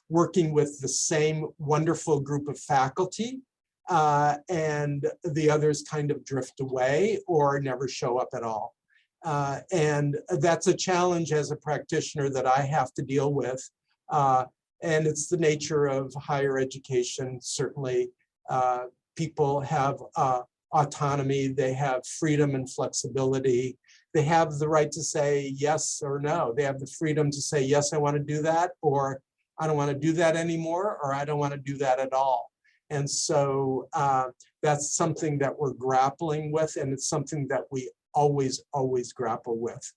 working with the same wonderful group of faculty, and the others kind of drift away or never show up at all. And that's a challenge as a practitioner that I have to deal with. And it's the nature of higher education. Certainly, people have autonomy, they have freedom and flexibility. They have the right to say yes or no. They have the freedom to say, yes, I want to do that, or I don't want to do that anymore, or I don't want to do that at all. And so that's something that we're grappling with, and it's something that we always grapple with.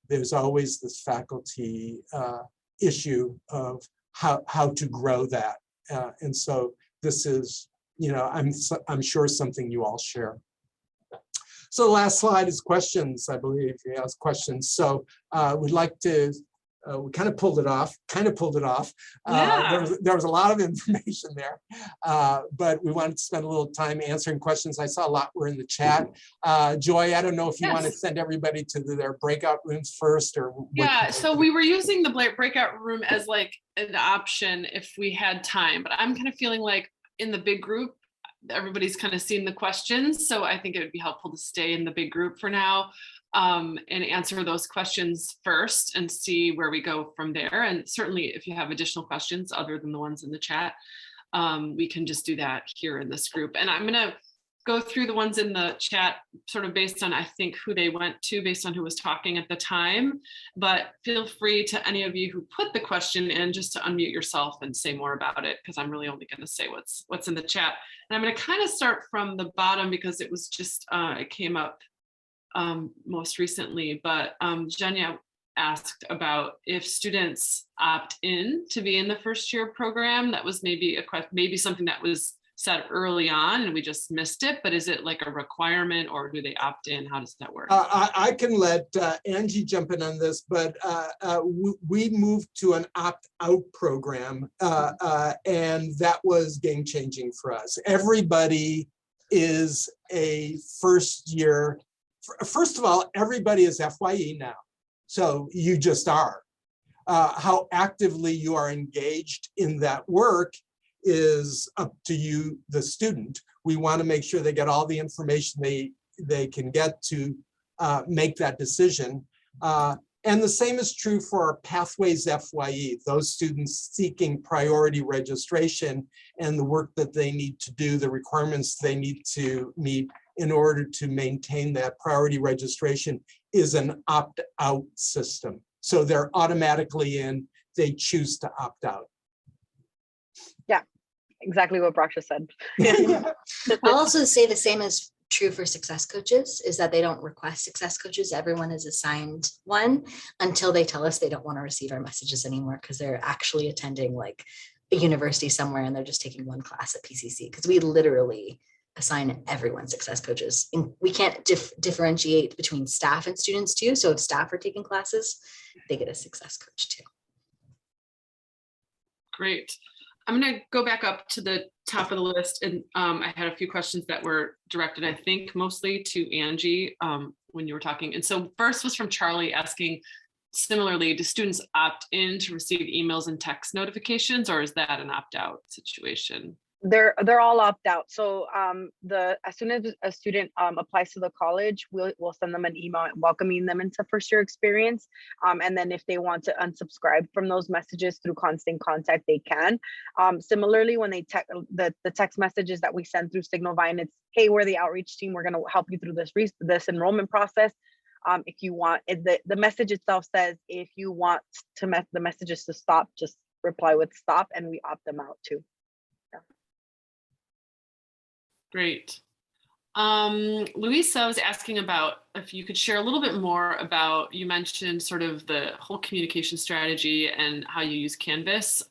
There's always this faculty issue of how to grow that. And so this is, I'm sure something you all share. So the last slide is questions, I believe. You ask questions. So we'd like to, we kind of pulled it off. Yeah. There was a lot of information there, but we wanted to spend a little time answering questions. I saw a lot were in the chat. Joy, I don't know if you want to send everybody to their breakout rooms first, or yeah. So we were using the breakout room as like an option if we had time, but I'm kind of feeling like in the big group, everybody's kind of seen the questions. So I think it would be helpful to stay in the big group for now, and answer those questions first and see where we go from there. And certainly if you have additional questions other than the ones in the chat, we can just do that here in this group. And I'm gonna go through the ones in the chat sort of based on, I think, who they went to based on who was talking at the time. But feel free to any of you who put the question in just to unmute yourself and say more about it, because I'm really only going to say what's in the chat. And I'm going to kind of start from the bottom because it was just, it came up most recently. But Jenya asked about if students opt in to be in the first year program. That was maybe something that was said early on and we just missed it, but is it like a requirement or do they opt in? How does that work? I can let Angie jump in on this, but we moved to an opt-out program, and that was game-changing for us. Everybody is a first year. First of all, everybody is FYE now, so you just are. How actively you are engaged in that work is up to you, the student. We want to make sure they get all the information they can get to make that decision. And the same is true for our Pathways FYE, those students seeking priority registration and the work that they need to do, the requirements they need to meet in order to maintain that priority registration is an opt-out system. So they're automatically in, they choose to opt out. Yeah, exactly what Brock just said. I'll also say the same is true for success coaches, is that they don't request success coaches. Everyone is assigned one until they tell us they don't want to receive our messages anymore because they're actually attending like a university somewhere and they're just taking one class at PCC, because we literally assign everyone success coaches. And we can't differentiate between staff and students too. So if staff are taking classes, they get a success coach too. Great. I'm going to go back up to the top of the list, and I had a few questions that were directed, I think, mostly to Angie when you were talking. And so first was from Charlie asking, similarly, do students opt in to receive emails and text notifications, or is that an opt-out situation? They're all opt out. So as soon as a student applies to the college, we'll send them an email welcoming them into first year experience. And then if they want to unsubscribe from those messages through constant contact, they can. Similarly, when they the text messages that we send through Signal Vine, it's, hey, we're the outreach team. We're going to help you through this enrollment process. If you want, the message itself says, if you want the messages to stop, just reply with stop, and we opt them out too. Great. Louisa was asking about if you could share a little bit more about, you mentioned sort of the whole communication strategy and how you use Canvas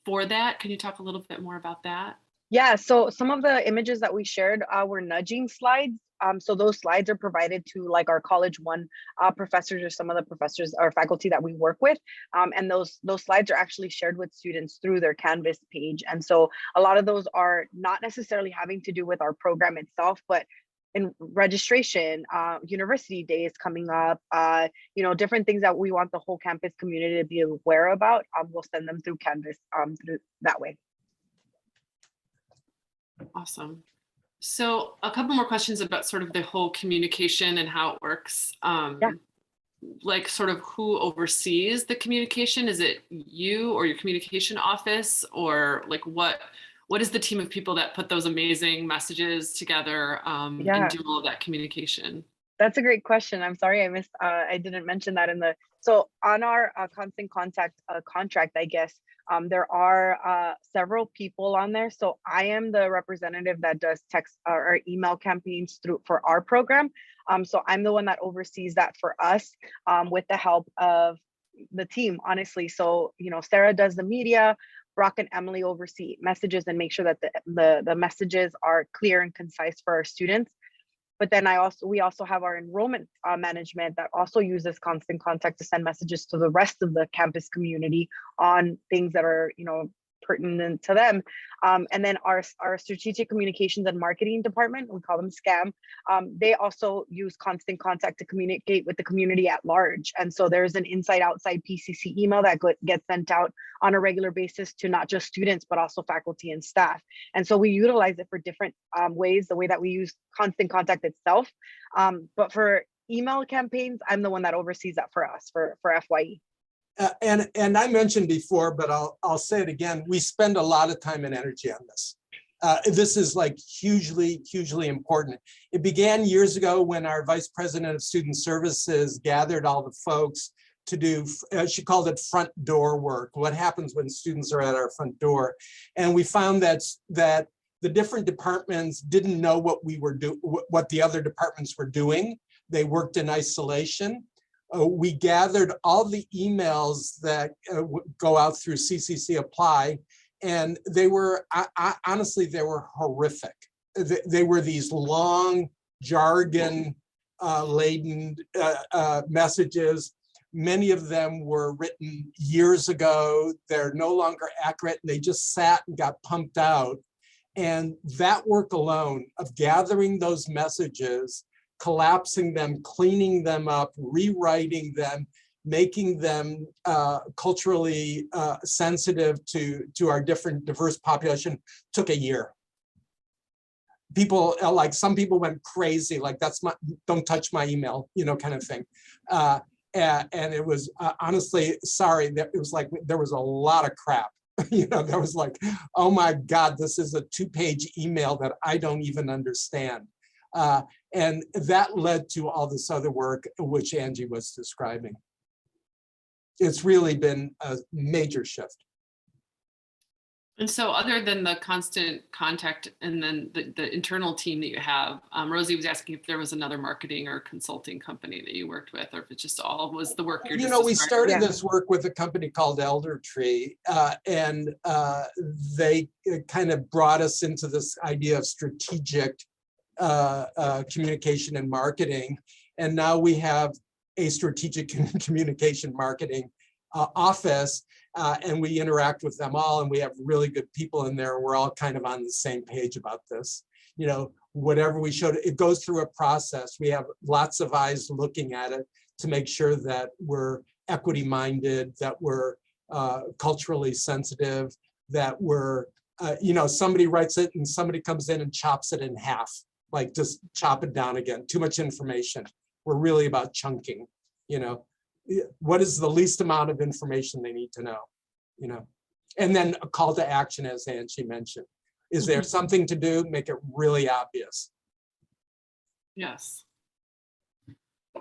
for that. Can you talk a little bit more about that? Yeah, so some of the images that we shared were nudging slides. So those slides are provided to like our College One professors or some of the professors or faculty that we work with. And those slides are actually shared with students through their Canvas page. And so a lot of those are not necessarily having to do with our program itself, but in registration, university days coming up, different things that we want the whole campus community to be aware about. We'll send them through Canvas through that way. Awesome. So a couple more questions about sort of the whole communication and how it works. Like sort of who oversees the communication? Is it you or your communication office, or like what is the team of people that put those amazing messages together and do all of that communication? That's a great question. I'm sorry I didn't mention that so on our constant contact contract, I guess, there are several people on there. So I am the representative that does text or email campaigns for our program. So I'm the one that oversees that for us with the help of the team, honestly. So, Sarah does the media, Brock and Emily oversee messages and make sure that the messages are clear and concise for our students. But then we also have our enrollment management that also uses constant contact to send messages to the rest of the campus community on things that are, pertinent to them. And then our strategic communications and marketing department, we call them SCAM, they also use constant contact to communicate with the community at large. And so there's an inside outside PCC email that gets sent out on a regular basis to not just students, but also faculty and staff. And so we utilize it for different ways, the way that we use constant contact itself. But for email campaigns, I'm the one that oversees that for us, for FYE. And I mentioned before, but I'll say it again, we spend a lot of time and energy on this. This is like hugely, hugely important. It began years ago when our Vice President of Student Services gathered all the folks to do, she called it front door work. What happens when students are at our front door? And we found that the different departments didn't know what what the other departments were doing. They worked in isolation. We gathered all the emails that go out through CCC Apply, and they were, honestly, they were horrific. They were these long, jargon-laden messages. Many of them were written years ago. They're no longer accurate, and they just sat and got pumped out. And that work alone of gathering those messages, collapsing them, cleaning them up, rewriting them, making them culturally sensitive to our diverse population took a year. People, like some people went crazy, like don't touch my email, kind of thing. And it was honestly, sorry, it was like there was a lot of crap. There was like, oh my God, this is a 2-page email that I don't even understand. And that led to all this other work which Angie was describing. It's really been a major shift. And so other than the constant contact and then the internal team that you have, Rosie was asking if there was another marketing or consulting company that you worked with, or if it just all was the work you're just we started this work with a company called Elder Tree, and they kind of brought us into this idea of strategic communication and marketing. And now we have a strategic communication marketing office, and we interact with them all, and we have really good people in there. We're all kind of on the same page about this. You know, whatever we showed, it goes through a process. We have lots of eyes looking at it to make sure that we're equity minded, that we're culturally sensitive, that we're, you know, somebody writes it and somebody comes in and chops it in half, like just chop it down again, too much information. We're really about chunking, you know, what is the least amount of information they need to know, you know, and then a call to action, as Angie mentioned. Is there something to do? Make it really obvious. Yes.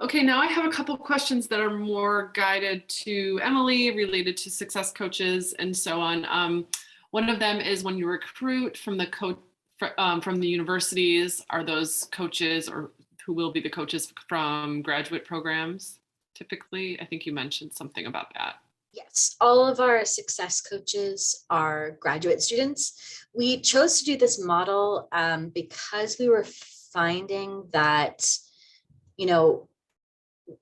Okay, now I have a couple questions that are more guided to Emily, related to success coaches and so on. One of them is when you recruit from the from the universities, are those coaches, or who will be the coaches, from graduate programs typically? I think you mentioned something about that. Yes, all of our success coaches are graduate students. We chose to do this model because we were finding that, you know,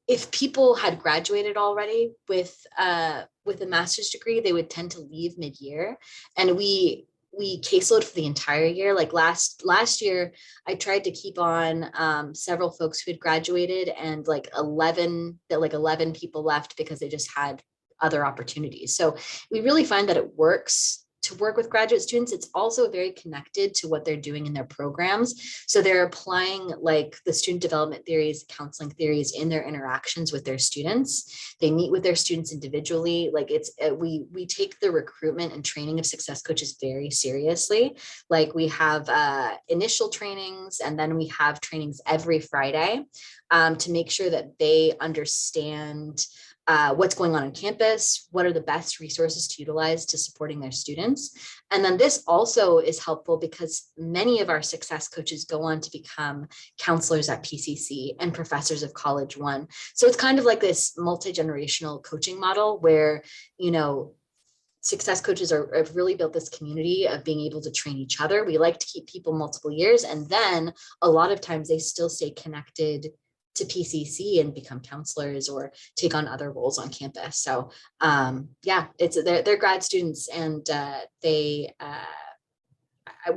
if people had graduated already with a master's degree, they would tend to leave mid-year, and we caseload for the entire year. Like last year, I tried to keep on several folks who had graduated, and like 11 people left because they just had other opportunities. So we really find that it works to work with graduate students. It's also very connected to what they're doing in their programs. So they're applying like the student development theories, counseling theories in their interactions with their students. They meet with their students individually. Like we take the recruitment and training of success coaches very seriously. Like we have initial trainings, and then we have trainings every Friday to make sure that they understand what's going on campus, what are the best resources to utilize to supporting their students. And then this also is helpful because many of our success coaches go on to become counselors at PCC and professors of College One. So it's kind of like this multi-generational coaching model where, you know, success coaches have really built this community of being able to train each other. We like to keep people multiple years, and then a lot of times they still stay connected to PCC and become counselors or take on other roles on campus. So yeah, they're grad students, and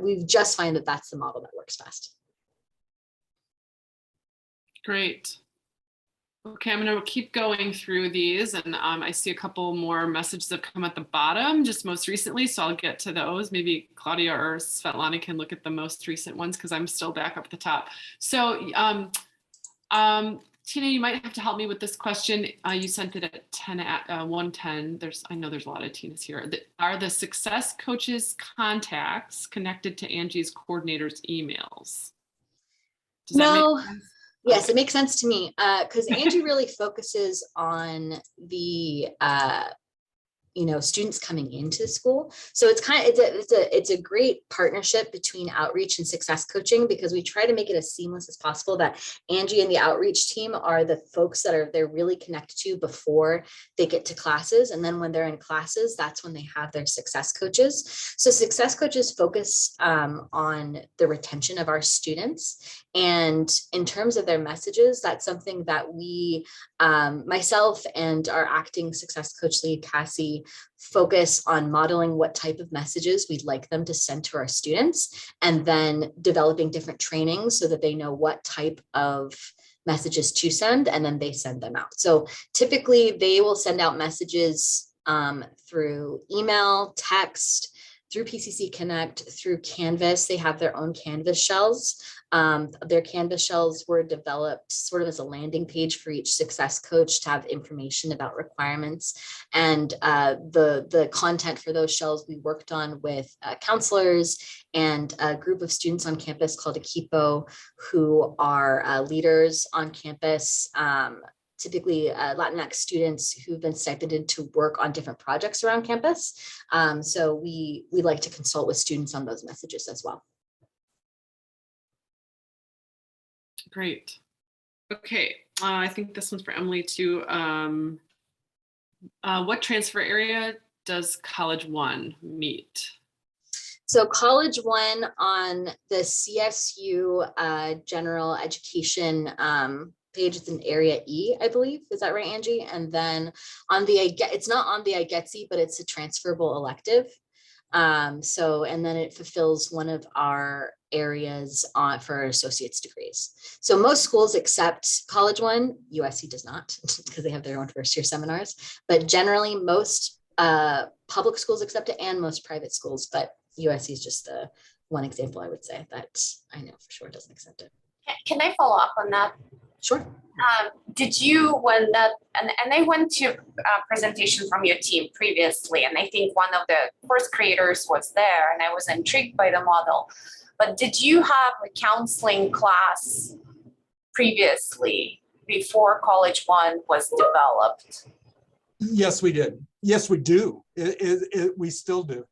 we just find that that's the model that works best. Great. Okay, I'm going to keep going through these, and I see a couple more messages that have come at the bottom just most recently, so I'll get to those. Maybe Claudia or Svetlana can look at the most recent ones because I'm still back up at the top. So Tina, you might have to help me with this question. You sent it at 1:10. I know there's a lot of Tinas here. Are the success coaches' contacts connected to Angie's coordinator's emails? Does No. that make sense? Yes, Okay. it makes sense to me because Angie really focuses on the students coming into school. So it's a great partnership between outreach and success coaching, because we try to make it as seamless as possible, that Angie and the outreach team are the folks that they're really connected to before they get to classes. And then when they're in classes, that's when they have their success coaches. So success coaches focus on the retention of our students. And in terms of their messages, that's something that we, myself and our acting success coach lead, Cassie, focus on modeling what type of messages we'd like them to send to our students, and then developing different trainings so that they know what type of messages to send, and then they send them out. So typically they will send out messages through email, text, through PCC Connect, through Canvas. They have their own Canvas shells. Their Canvas shells were developed sort of as a landing page for each success coach to have information about requirements. And the content for those shells we worked on with counselors and a group of students on campus called equitable, who are leaders on campus. Typically Latinx students who've been stipended to work on different projects around campus. So we like to consult with students on those messages as well. Great. Okay, I think this one's for Emily too. What transfer area does College One meet? So College One on the CSU general education page, it's in area E, I believe. Is that right, Angie? And then on the, it's not on the IGETC, but it's a transferable elective. So, and then it fulfills one of our areas for associate's degrees. So most schools accept College One. USC does not, because they have their own first year seminars, but generally most public schools accept it and most private schools, but USC is just the one example I would say that I know for sure doesn't accept it. Can I follow up on that? Sure. Did you, when that, and I went to a presentation from your team previously, and I think one of the first creators was there, and I was intrigued by the model. But did you have a counseling class previously before College One was developed? Yes, we did. Yes, we do. We still do.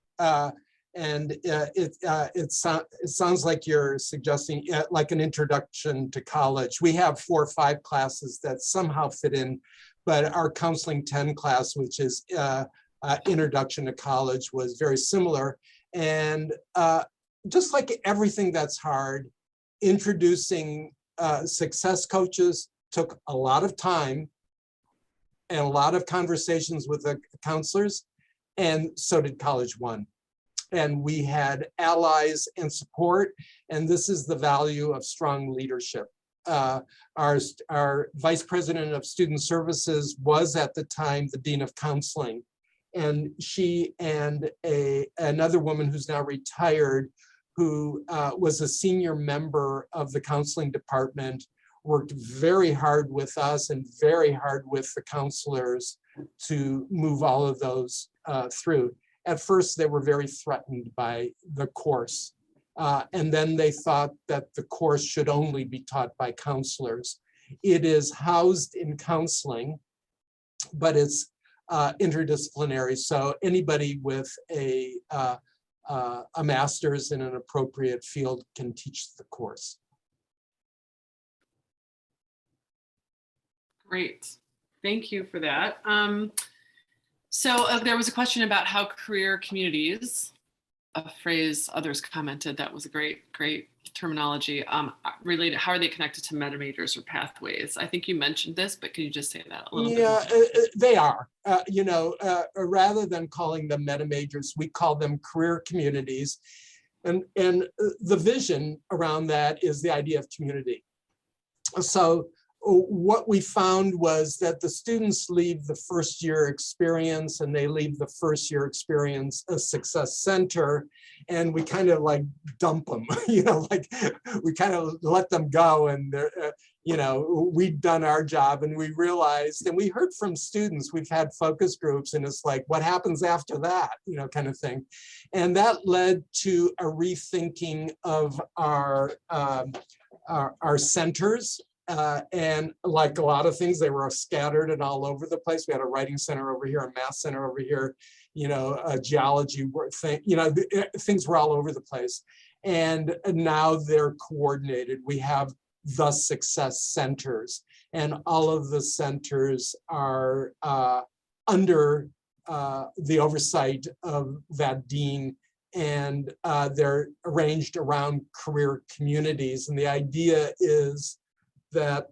And it sounds like you're suggesting like an introduction to college. We have 4 or 5 classes that somehow fit in, but our Counseling 10 class, which is introduction to college, was very similar. And just like everything that's hard, introducing success coaches took a lot of time and a lot of conversations with the counselors, and so did College One. And we had allies and support, and this is the value of strong leadership. Our vice president of student services was at the time the dean of counseling, and she and another woman who's now retired, who was a senior member of the counseling department, worked very hard with us and very hard with the counselors to move all of those through. At first, they were very threatened by the course. And then they thought that the course should only be taught by counselors. It is housed in counseling, but it's interdisciplinary. So anybody with a master's in an appropriate field can teach the course. Great. Thank you for that. So there was a question about how career communities, a phrase others commented that was a great terminology, related, how are they connected to meta majors or pathways? I think you mentioned this, but can you just say that a little bit? Yeah, they are. Rather than calling them meta majors, we call them career communities. And the vision around that is the idea of community. So what we found was that the students leave the first year experience and they leave the first year experience a success center, and we kind of like dump them, like we kind of let them go, and we've done our job, and we realized, and we heard from students, we've had focus groups, and it's like, what happens after that, kind of thing. And that led to a rethinking of our centers. And like a lot of things, they were scattered and all over the place. We had a writing center over here, a math center over here, a geology thing, things were all over the place. And now they're coordinated. We have the success centers, and all of the centers are under the oversight of that dean, and they're arranged around career communities. And the idea is that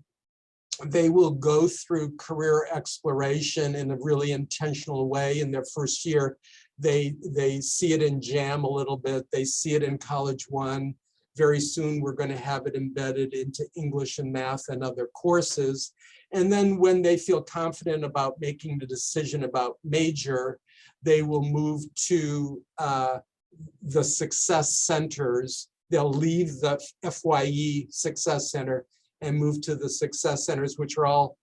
they will go through career exploration in a really intentional way in their first year. They see it in JAM a little bit. They see it in College One. Very soon, we're going to have it embedded into English and math and other courses. And then when they feel confident about making the decision about major, they will move to the success centers. They'll leave the FYE Success Center and move to the success centers, which are all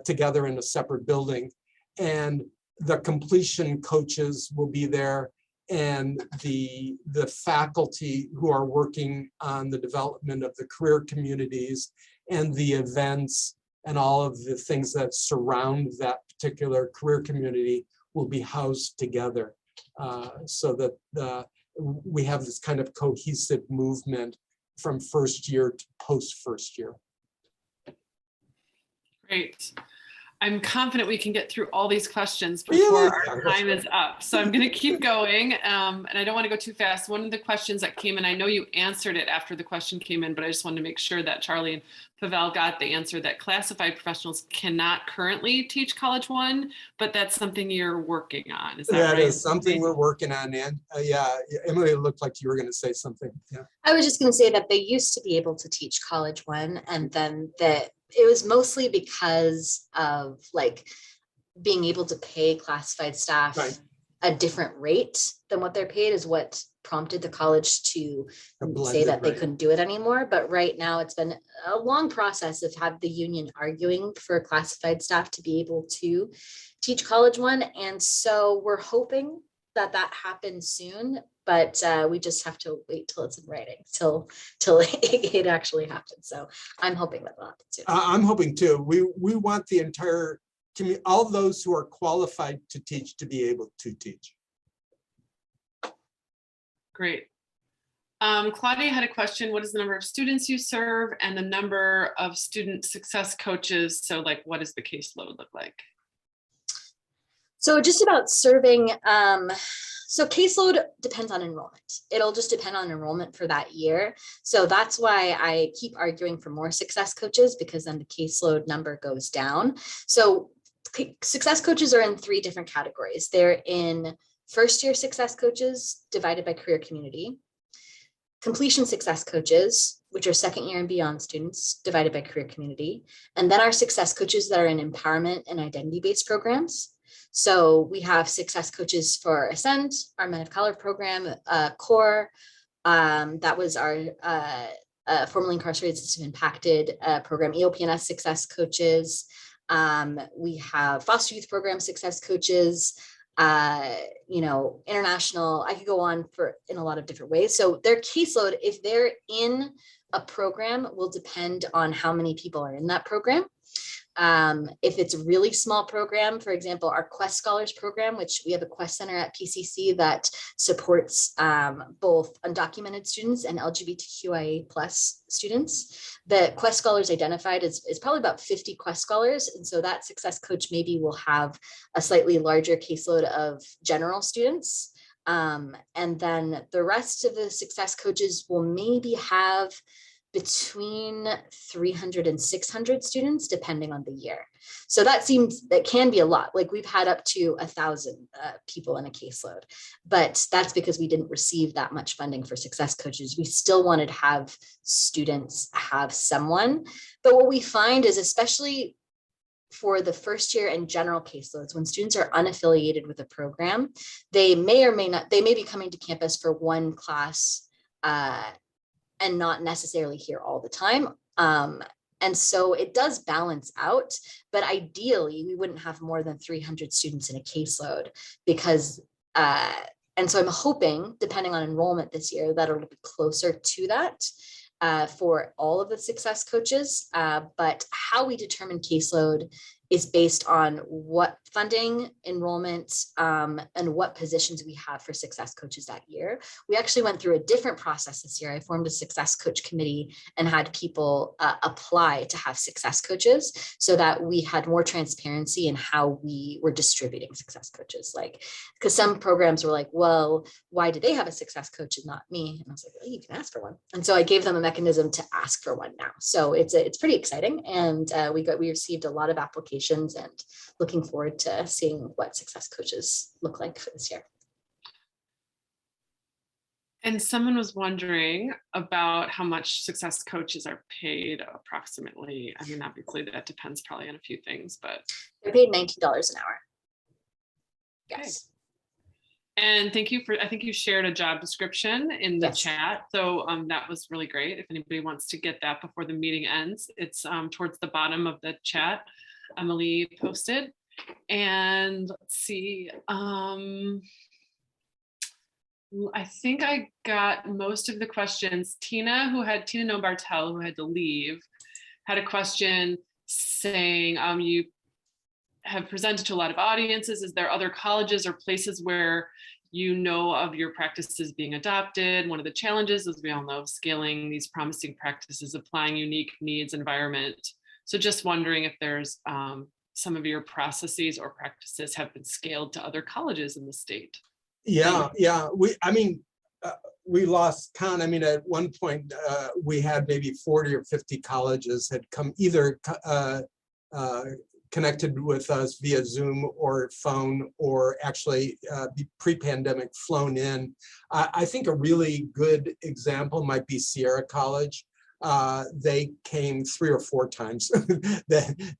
together in a separate building. And the completion coaches will be there, and the faculty who are working on the development of the career communities and the events and all of the things that surround that particular career community will be housed together, so that we have this kind of cohesive movement from first year to post first year. Great. I'm confident we can get through all these questions Really? before our time is up. So I'm going to keep going. And I don't want to go too fast. One of the questions that came in, I know you answered it after the question came in, but I just wanted to make sure that Charlie and Pavel got the answer that classified professionals cannot currently teach College One, but that's something you're working on. Is that right? That is something we're working on. And yeah, Emily, it looked like you were going to say something. Yeah. I was just going to say that they used to be able to teach College One, and then that it was mostly because of like being able to pay classified staff Right. a different rate than what they're paid is what prompted the college to A blended say that they rate. couldn't do it anymore. But right now it's been a long process of have the union arguing for classified staff to be able to teach College One. And so we're hoping that that happens soon, but we just have to wait till it's in writing, till it actually happens. So I'm hoping that will happen soon. I'm hoping too. We want the entire community, all those who are qualified to teach, to be able to teach. Great. Claudia had a question. What is the number of students you serve and the number of student success coaches? So like, what does the caseload look like? So just about serving, so caseload depends on enrollment. It'll just depend on enrollment for that year. So that's why I keep arguing for more success coaches, because then the caseload number goes down. So success coaches are in 3 different categories. They're in first year success coaches divided by career community, completion success coaches, which are second year and beyond students divided by career community, and then our success coaches that are in empowerment and identity-based programs. So we have success coaches for Ascend, our Men of Color program, CORE, that was our formerly incarcerated system impacted program, EOPNS success coaches. We have foster youth program success coaches, international, I could go on for in a lot of different ways. So their caseload, if they're in a program, will depend on how many people are in that program. If it's a really small program, for example, our Quest Scholars program, which we have a Quest Center at PCC that supports both undocumented students and LGBTQIA+ students. The Quest Scholars identified is probably about 50 Quest Scholars. And so that success coach maybe will have a slightly larger caseload of general students. And then the rest of the success coaches will maybe have between 300 and 600 students, depending on the year. So that can be a lot. Like we've had up to 1,000 people in a caseload, but that's because we didn't receive that much funding for success coaches. We still wanted to have students have someone. But what we find is, especially for the first year and general caseloads, when students are unaffiliated with a program, they may or may not, they may be coming to campus for one class and not necessarily here all the time. And so it does balance out, but ideally we wouldn't have more than 300 students in a caseload because, and so I'm hoping, depending on enrollment this year, that it'll be closer to that for all of the success coaches. But how we determine caseload is based on what funding, enrollment, and what positions we have for success coaches that year. We actually went through a different process this year. I formed a success coach committee and had people apply to have success coaches so that we had more transparency in how we were distributing success coaches. Like, because some programs were like, well, why do they have a success coach and not me? And I was like, well, you can ask for one. And so I gave them a mechanism to ask for one now. So it's pretty exciting. And we received a lot of applications and looking forward to seeing what success coaches look like for this year. And someone was wondering about how much success coaches are paid approximately. I mean, obviously that depends probably on a few things, but. They're paid $19 an hour. Yes. Okay. And thank you for, I think you shared a job description in the Yes. chat. So that was really great. If anybody wants to get that before the meeting ends, it's towards the bottom of the chat. Emily posted. And let's see. I think I got most of the questions. Tina Nobartel, who had to leave, had a question saying, you have presented to a lot of audiences. Is there other colleges or places where you know of your practices being adopted? One of the challenges, as we all know, scaling these promising practices, applying unique needs environment. So just wondering if there's some of your processes or practices have been scaled to other colleges in the state? Yeah, yeah. We lost count. I mean, at one point, we had maybe 40 or 50 colleges had come either connected with us via Zoom or phone, or actually pre-pandemic flown in. I think a really good example might be Sierra College. They came 3 or 4 times.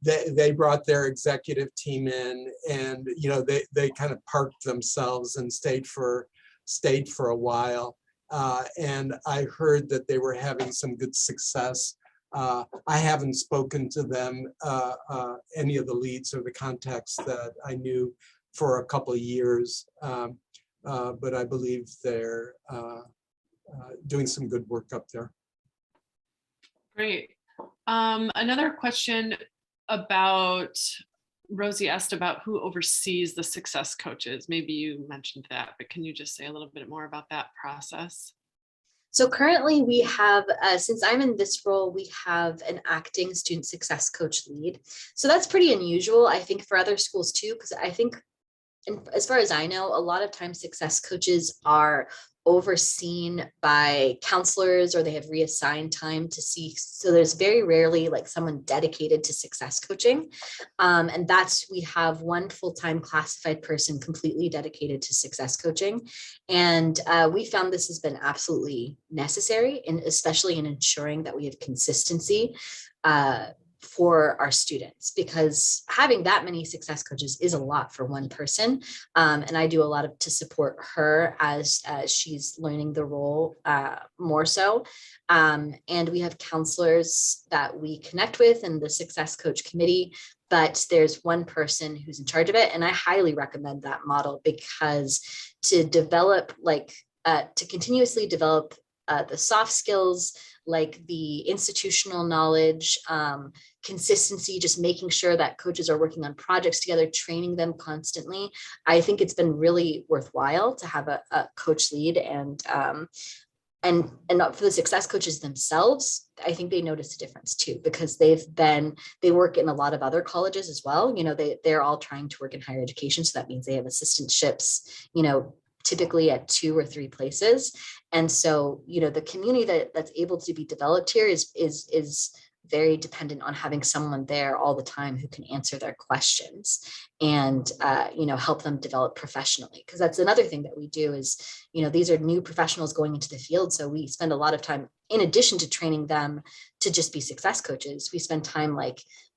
they brought their executive team in, and they kind of parked themselves and stayed for a while. And I heard that they were having some good success. I haven't spoken to them, any of the leads or the contacts that I knew for a couple of years, but I believe they're doing some good work up there. Great. Another question about, Rosie asked about who oversees the success coaches. Maybe you mentioned that, but can you just say a little bit more about that process? So currently we have, since I'm in this role, we have an acting student success coach lead. So that's pretty unusual, I think, for other schools too, because I think, and as far as I know, a lot of times success coaches are overseen by counselors, or they have reassigned time to see. So there's very rarely like someone dedicated to success coaching. And we have one full-time classified person completely dedicated to success coaching. And we found this has been absolutely necessary, and especially in ensuring that we have consistency for our students, because having that many success coaches is a lot for one person. And I do a lot to support her as she's learning the role more so. And we have counselors that we connect with in the success coach committee, but there's one person who's in charge of it. And I highly recommend that model, because to develop to continuously develop the soft skills, like the institutional knowledge, consistency, just making sure that coaches are working on projects together, training them constantly. I think it's been really worthwhile to have a coach lead, and for the success coaches themselves, I think they notice a difference too, because they work in a lot of other colleges as well. They're all trying to work in higher education. So that means they have assistantships, typically at 2 or 3 places. And so, the community that's able to be developed here is very dependent on having someone there all the time who can answer their questions and, help them develop professionally. Because that's another thing that we do is, these are new professionals going into the field. So we spend a lot of time, in addition to training them to just be success coaches, we spend time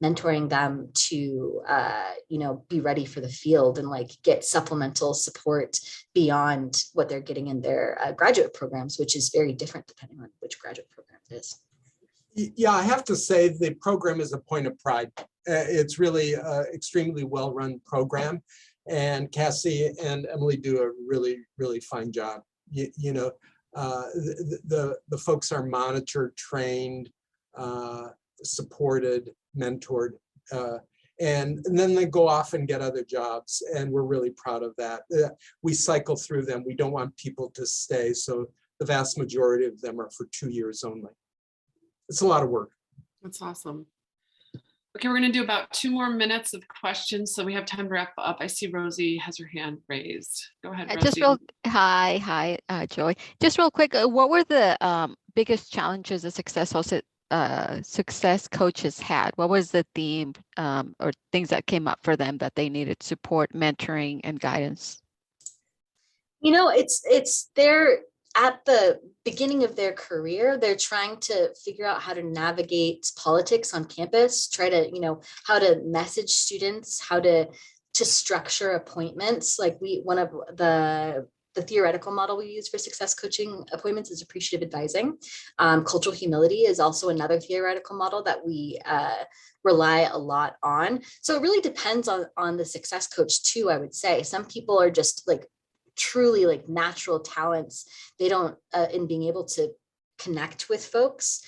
mentoring them to, be ready for the field and get supplemental support beyond what they're getting in their graduate programs, which is very different depending on which graduate program it is. Yeah, I have to say the program is a point of pride. It's really an extremely well-run program, and Cassie and Emily do a really, really fine job. The folks are monitored, trained, supported, mentored, and then they go off and get other jobs, and we're really proud of that. We cycle through them. We don't want people to stay, so the vast majority of them are for 2 years only. It's a lot of work. That's awesome. Okay, we're going to do about 2 more minutes of questions, so we have time to wrap up. I see Rosie has her hand raised. Go ahead, Rosie. Hi, Joy. Just real quick, what were the biggest challenges the success coaches had? What was the theme or things that came up for them that they needed support, mentoring, and guidance? They're at the beginning of their career. They're trying to figure out how to navigate politics on campus, try to, how to message students, how to structure appointments. One of the theoretical model we use for success coaching appointments is appreciative advising. Cultural humility is also another theoretical model that we rely a lot on. So it really depends on the success coach too, I would say. Some people are just truly natural talents. They don't in being able to connect with folks.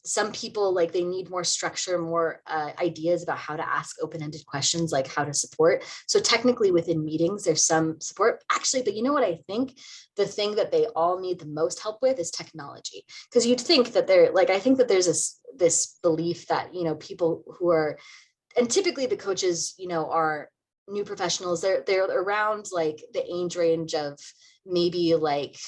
Some people they need more structure, more ideas about how to ask open-ended questions, like how to support. So technically within meetings, there's some support actually, but you know what I think? The thing that they all need the most help with is technology. Because you'd think that I think that there's this belief that, people who are and typically the coaches, are new professionals. They're around like the age range of maybe like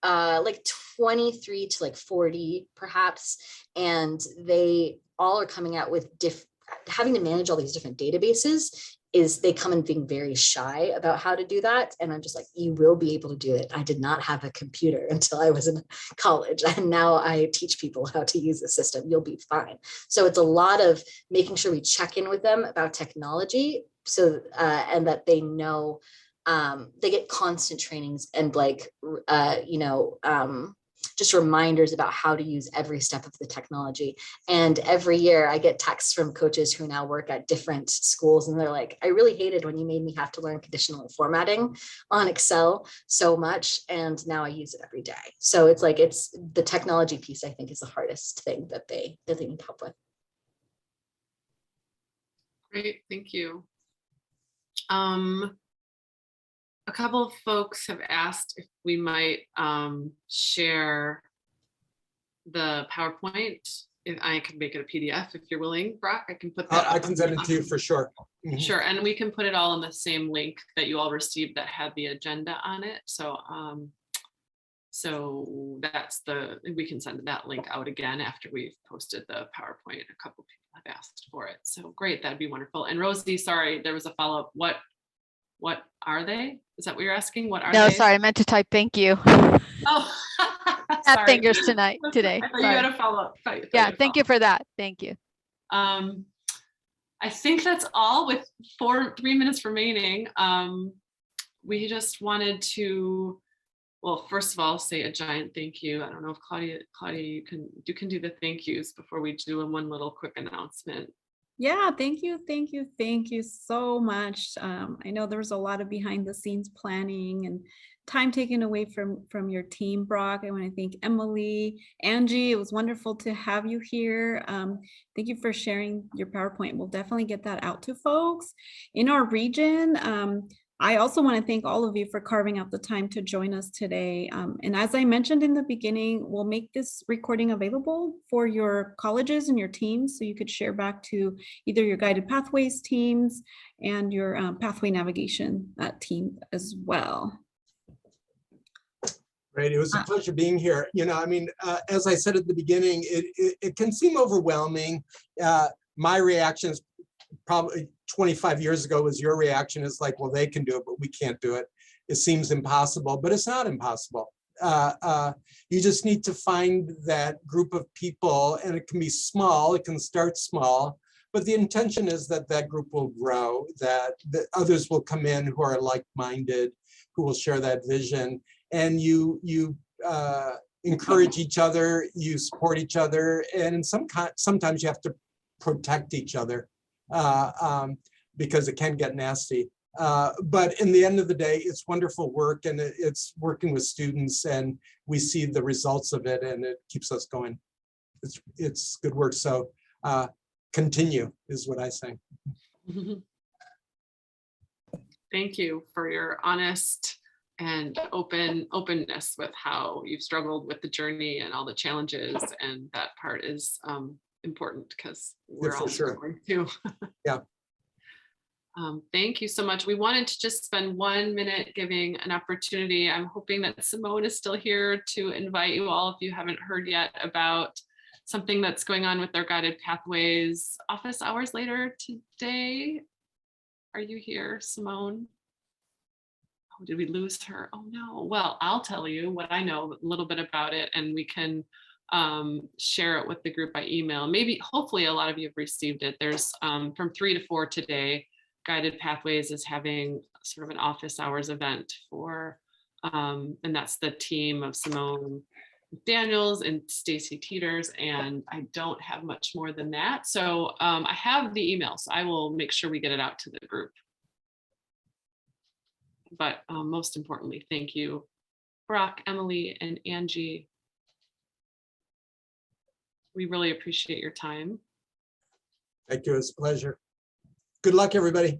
23 to like 40 perhaps, and they all are coming out with having to manage all these different databases. They come in being very shy about how to do that, and I'm just like, you will be able to do it. I did not have a computer until I was in college, and now I teach people how to use the system. You'll be fine. So it's a lot of making sure we check in with them about technology, so and that they know, they get constant trainings and like just reminders about how to use every step of the technology. And every year I get texts from coaches who now work at different schools, and they're like, I really hated when you made me have to learn conditional formatting on Excel so much, and now I use it every day. So it's like, it's the technology piece, I think, is the hardest thing that they need help with. Great, thank you. A couple of folks have asked if we might share the PowerPoint. If I can make it a PDF, if you're willing, Brock, I can put that up. I can send it to you for sure. Sure, and we can put it all in the same link that you all received that had the agenda on it. So so we can send that link out again after we've posted the PowerPoint. A couple people have asked for it. So great, that'd be wonderful. And Rosie, sorry, there was a follow-up. What are they? Is that what you're asking? What are they? No, sorry, I meant to type thank you. Oh, Have fingers today. I thought you had a follow-up. Yeah, thank you for that. Thank you. I think that's all with 3 minutes remaining. We just wanted to, well, first of all, say a giant thank you. I don't know if Claudia, you can do the thank yous before we do one little quick announcement. Yeah, thank you so much. I know there was a lot of behind the scenes planning and time taken away from your team, Brock. I want to thank Emily, Angie. It was wonderful to have you here. Thank you for sharing your PowerPoint. We'll definitely get that out to folks in our region. I also want to thank all of you for carving out the time to join us today. And as I mentioned in the beginning, we'll make this recording available for your colleges and your teams, so you could share back to either your guided pathways teams and your pathway navigation team as well. Great, it was a pleasure being here. I mean, as I said at the beginning, it can seem overwhelming. My reaction is probably 25 years ago was your reaction, is like, well, they can do it, but we can't do it. It seems impossible, but it's not impossible. You just need to find that group of people, and it can be small, it can start small, but the intention is that that group will grow, that others will come in who are like-minded, who will share that vision, and you encourage each other, you support each other, and sometimes you have to protect each other. Because it can get nasty. But in the end of the day, it's wonderful work, and it's working with students, and we see the results of it, and it keeps us going. It's good work. So continue is what I say. Thank you for your honest and openness with how you've struggled with the journey and all the challenges, and that part is important because we're all struggling too. Yeah. Thank you so much. We wanted to just spend 1 minute giving an opportunity. I'm hoping that Simone is still here to invite you all, if you haven't heard yet, about something that's going on with their guided pathways office hours later today. Are you here, Simone? Oh, did we lose her? Oh no. Well, I'll tell you what I know a little bit about it, and we can share it with the group by email. Maybe, hopefully a lot of you have received it. There's from 3 to 4 today, Guided Pathways is having sort of an office hours event for, and that's the team of Simone Daniels and Stacy Teeters, and I don't have much more than that. So I have the email, so I will make sure we get it out to the group. But most importantly, thank you, Brock, Emily, and Angie. We really appreciate your time. Thank you, it's a pleasure. Good luck, everybody.